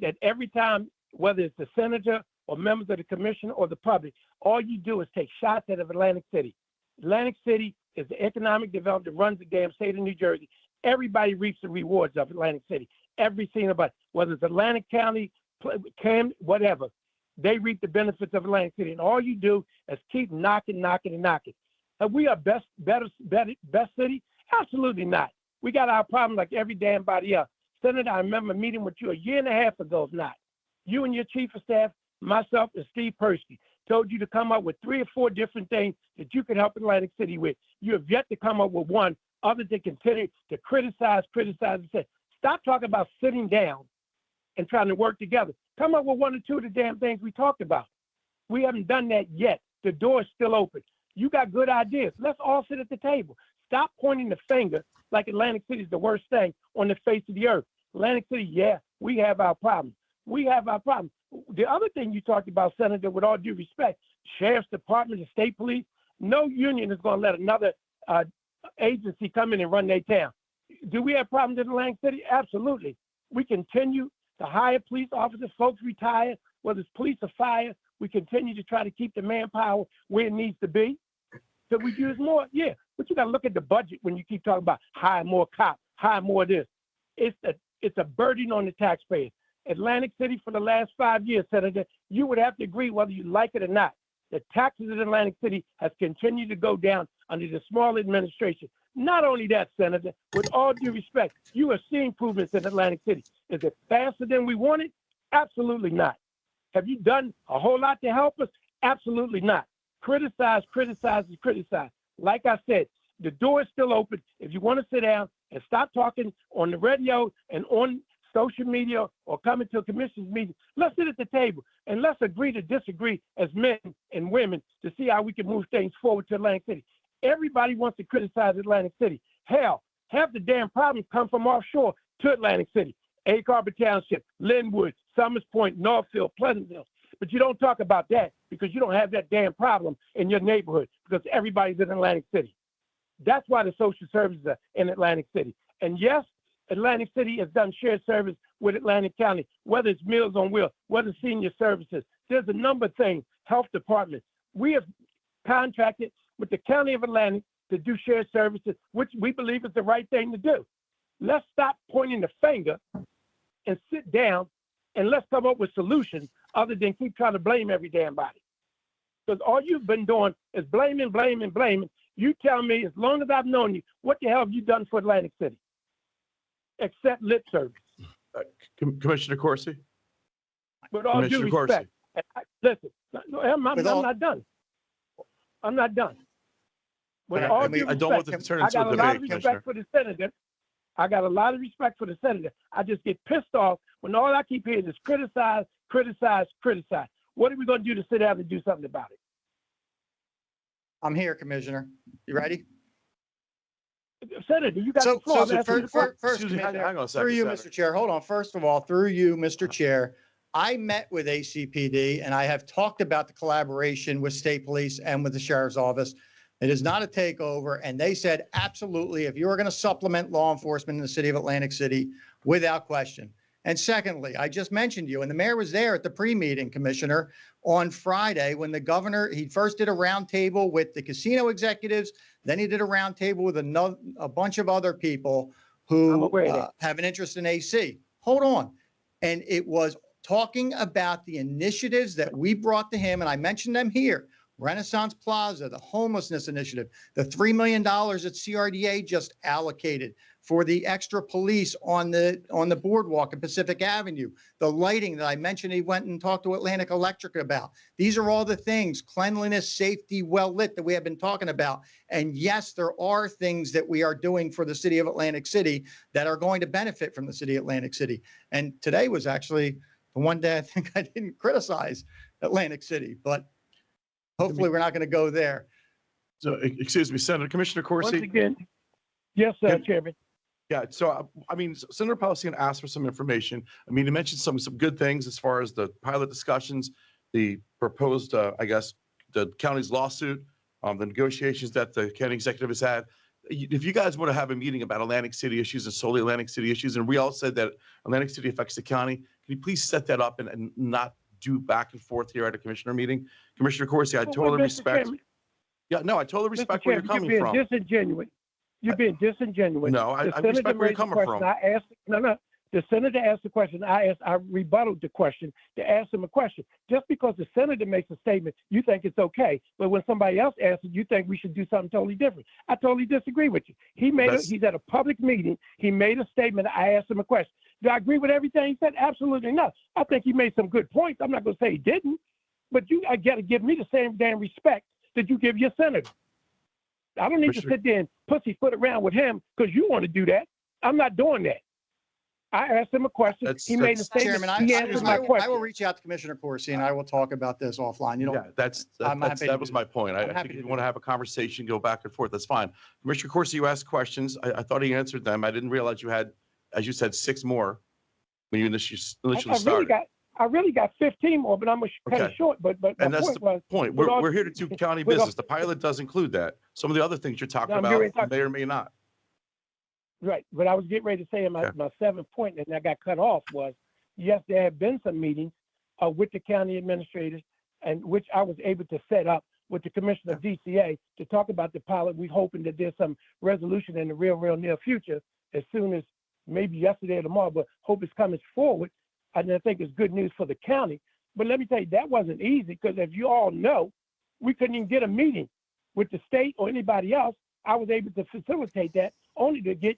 that every time, whether it's the senator or members of the commission or the public, all you do is take shots at Atlantic City. Atlantic City is the economic development that runs the damn state of New Jersey. Everybody reaps the rewards of Atlantic City. Every single body, whether it's Atlantic County, whatever, they reap the benefits of Atlantic City. And all you do is keep knocking. Are we a best city? Absolutely not. We got our problem like every damn body else. Senator, I remember meeting with you a year and a half ago, if not. You and your chief of staff, myself, and Steve Persky told you to come up with 3 or 4 different things that you could help Atlantic City with. You have yet to come up with one other than continue to criticize, and say, stop talking about sitting down and trying to work together. Come up with 1 or 2 of the damn things we talked about. We haven't done that yet. The door is still open. You got good ideas. Let's all sit at the table. Stop pointing the finger like Atlantic City is the worst thing on the face of the earth. Atlantic City, yeah, we have our problems. The other thing you talked about, Senator, with all due respect, Sheriff's Department, the state police, no union is going to let another agency come in and run their town. Do we have problems in Atlantic City? Absolutely. We continue to hire police officers, folks retire, whether it's police or fire. We continue to try to keep the manpower where it needs to be. So we use more, yeah. But you got to look at the budget when you keep talking about hire more cops, hire more of this. It's a burden on the taxpayers. Atlantic City for the last 5 years, Senator, you would have to agree whether you like it or not. The taxes in Atlantic City has continued to go down under the small administration. Not only that, Senator, with all due respect, you are seeing improvements in Atlantic City. Is it faster than we wanted? Absolutely not. Have you done a whole lot to help us? Absolutely not. Criticize. Like I said, the door is still open. If you want to sit down and stop talking on the radio and on social media or coming to a commission's meeting, let's sit at the table and let's agree to disagree as men and women to see how we can move things forward to Atlantic City. Everybody wants to criticize Atlantic City. Hell, half the damn problems come from offshore to Atlantic City. Egg Harbor Township, Linwood, Summers Point, Northfield, Pleasantville. But you don't talk about that because you don't have that damn problem in your neighborhood because everybody's in Atlantic City. That's why the social services are in Atlantic City. And yes, Atlantic City has done shared service with Atlantic County, whether it's Meals on Wheels, whether it's senior services. There's a number of things, health department. We have contracted with the County of Atlantic to do shared services, which we believe is the right thing to do. Let's stop pointing the finger and sit down and let's come up with solutions other than keep trying to blame every damn body. Because all you've been doing is blaming, blaming, blaming. You tell me, as long as I've known you, what the hell have you done for Atlantic City? Except lip service.
Commissioner Corsi?
With all due respect. Listen, I'm not done. I'm not done. With all due
I don't want to
respect,
turn
I
into a
got a lot of
debate,
respect for the senator. I got a lot of respect for the senator. I just get pissed off when all I keep hearing is criticize, criticize, criticize. What are we going to do to sit down and do something about it?
I'm here, Commissioner. You ready?
Senator, you got the floor.
First,
Excuse me, hang on a second,
through you,
Senator.
Mr. Chair, hold on. First of all, through you, Mr. Chair, I met with ACPD and I have talked about the collaboration with state police and with the sheriff's office. It is not a takeover. And they said, absolutely, if you are going to supplement law enforcement in the city of Atlantic City, without question. And secondly, I just mentioned you, and the mayor was there at the pre-meeting, Commissioner, on Friday when the governor, he first did a roundtable with the casino executives, then he did a roundtable with a bunch of other people who have an interest in AC. Hold on. And it was talking about the initiatives that we brought to him, and I mentioned them here. Renaissance Plaza, the homelessness initiative, the $3 million that CRDA just allocated for the extra police on the boardwalk at Pacific Avenue, the lighting that I mentioned he went and talked to Atlantic Electric about. These are all the things, cleanliness, safety, well lit, that we have been talking about. And yes, there are things that we are doing for the city of Atlantic City that are going to benefit from the city of Atlantic City. And today was actually the one day I think I didn't criticize Atlantic City, but hopefully we're not going to go there.
So, excuse me, Senator, Commissioner Corsi.
Once again, yes, Chairman.
Yeah, so I mean, Senator Palestine asked for some information. I mean, he mentioned some good things as far as the pilot discussions, the proposed, I guess, the county's lawsuit, the negotiations that the county executive has had. If you guys want to have a meeting about Atlantic City issues and solely Atlantic City issues, and we all said that Atlantic City affects the county, can you please set that up and not do back and forth here at a commissioner meeting? Commissioner Corsi, I totally respect. Yeah, no, I totally respect where you're coming from.
You're being disingenuous. You're being disingenuous.
No, I respect where you're coming from.
The senator asked the question. I rebutted the question to ask him a question. Just because the senator makes a statement, you think it's okay. But when somebody else asks it, you think we should do something totally different. I totally disagree with you. He's at a public meeting. He made a statement. I asked him a question. Do I agree with everything he said? Absolutely not. I think he made some good points. I'm not going to say he didn't. But I got to give me the same damn respect that you give your senator. I don't need to sit there and pussyfoot around with him because you want to do that. I'm not doing that. I asked him a question. He made a statement.
Chairman,
he answered my question.
I will reach out to Commissioner Corsi and I will talk about this offline. You know,
yeah, that was my point. I think if you want to have a conversation, go back and forth, that's fine. Commissioner Corsi, you asked questions. I thought he answered them. I didn't realize you had, as you said, 6 more when you initially started.
I really got 15 more, but I'm going to cut it short. But
and that's the point. We're here to do county business. The pilot does include that. Some of the other things you're talking about may or may not.
Right. But I was getting ready to say my 7th point, and I got cut off, was, yes, there have been some meetings with the county administrators, and which I was able to set up with the commissioner of DCA to talk about the pilot. We're hoping that there's some resolution in the real near future, as soon as maybe yesterday or tomorrow, but hope it's coming forward. And I think it's good news for the county. But let me tell you, that wasn't easy because, as you all know, we couldn't even get a meeting with the state or anybody else. I was able to facilitate that, only to get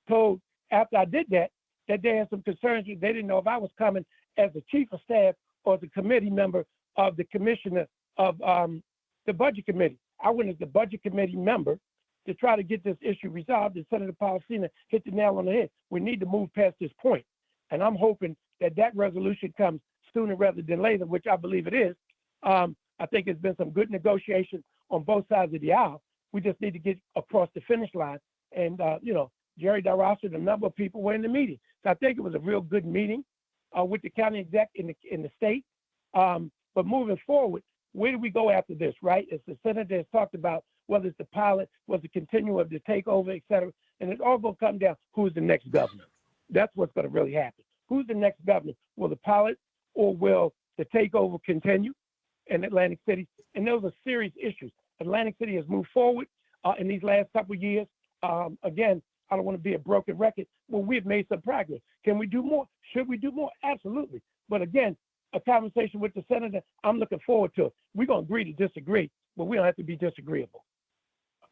told after I did that they had some concerns. They didn't know if I was coming as the chief of staff or as a committee member of the commissioner of the budget committee. I went as the budget committee member to try to get this issue resolved, and Senator Palestina hit the nail on the head. We need to move past this point. And I'm hoping that resolution comes sooner rather than later, which I believe it is. I think it's been some good negotiation on both sides of the aisle. We just need to get across the finish line. And, Jerry DeRosa and a number of people were in the meeting. So I think it was a real good meeting with the county exec in the state. But moving forward, where do we go after this, right? As the senator has talked about, whether it's the pilot, whether it's the continuum of the takeover, et cetera, and it's all going to come down, who's the next governor? That's what's going to really happen. Who's the next governor? Will the pilot or will the takeover continue in Atlantic City? And those are serious issues. Atlantic City has moved forward in these last couple of years. Again, I don't want to be a broken record. Well, we've made some progress. Can we do more? Should we do more? Absolutely. But again, a conversation with the senator, I'm looking forward to it. We're going to agree to disagree, but we don't have to be disagreeable.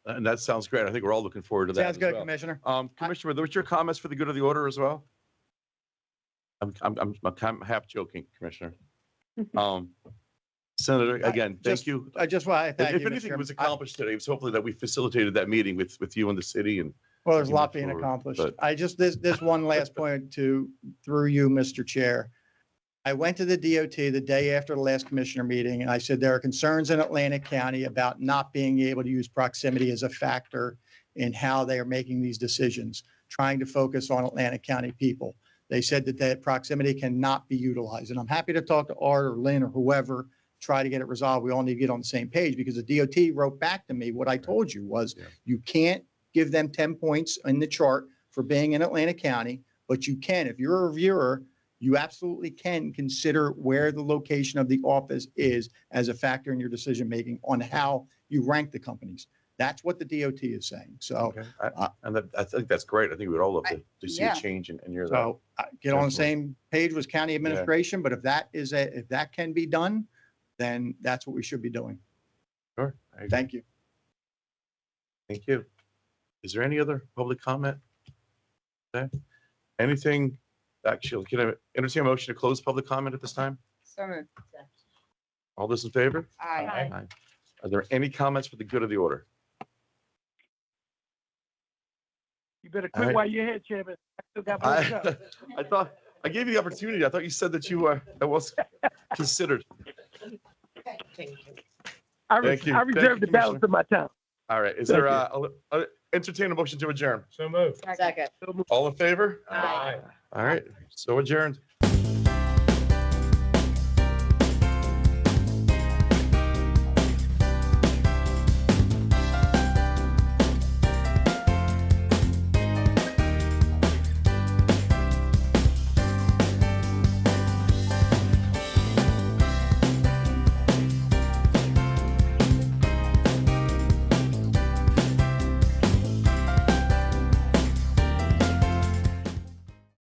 And that sounds great. I think we're all looking forward to that.
Sounds
as
good,
well.
Commissioner.
Commissioner, what's your comments for the good of the order as well? I'm half joking, Commissioner. Senator, again, thank you.
I just want to thank
If
you, Mr.
anything was
Chairman.
accomplished today, it was hopefully that we facilitated that meeting with you and the city and.
Well, there's a
you
lot
went
being
forward,
accomplished.
but-
I just, this one last point through you, Mr. Chair. I went to the DOT the day after the last commissioner meeting, and I said there are concerns in Atlantic County about not being able to use proximity as a factor in how they are making these decisions, trying to focus on Atlantic County people. They said that proximity cannot be utilized, and I'm happy to talk to Art or Lynn or whoever, try to get it resolved. We all need to get on the same page, because the DOT wrote back to me, what I told you was, you can't give them 10 points in the chart for being in Atlantic County, but you can, if you're a reviewer, you absolutely can consider where the location of the office is as a factor in your decision-making on how you rank the companies. That's what the DOT is saying. So,
Okay. I think that's great. I think we'd all love to see a
yeah.
change and hear that.
so get on the
Definitely.
same page with county administration, but if that can be done, then that's what we should be doing.
Sure. I agree.
Thank you.
Thank you. Is there any other public comment? Okay. Anything, actually, can I entertain a motion to close public comment at this time?
So moved.
All those in favor?
Aye.
Aye. Are there any comments for the good of the order?
You better
All
quit
right.
while you're here, Chairman. I still got more to go.
I thought, I gave you the opportunity. I thought you said that that was considered.
I
Thank you.
I
Thank
reserve
you,
the balance of my time.
All right. Is
Thank
there
you.
entertain a motion to adjourn?
So moved.
Second.
All in favor?
Aye.
All right. So adjourned.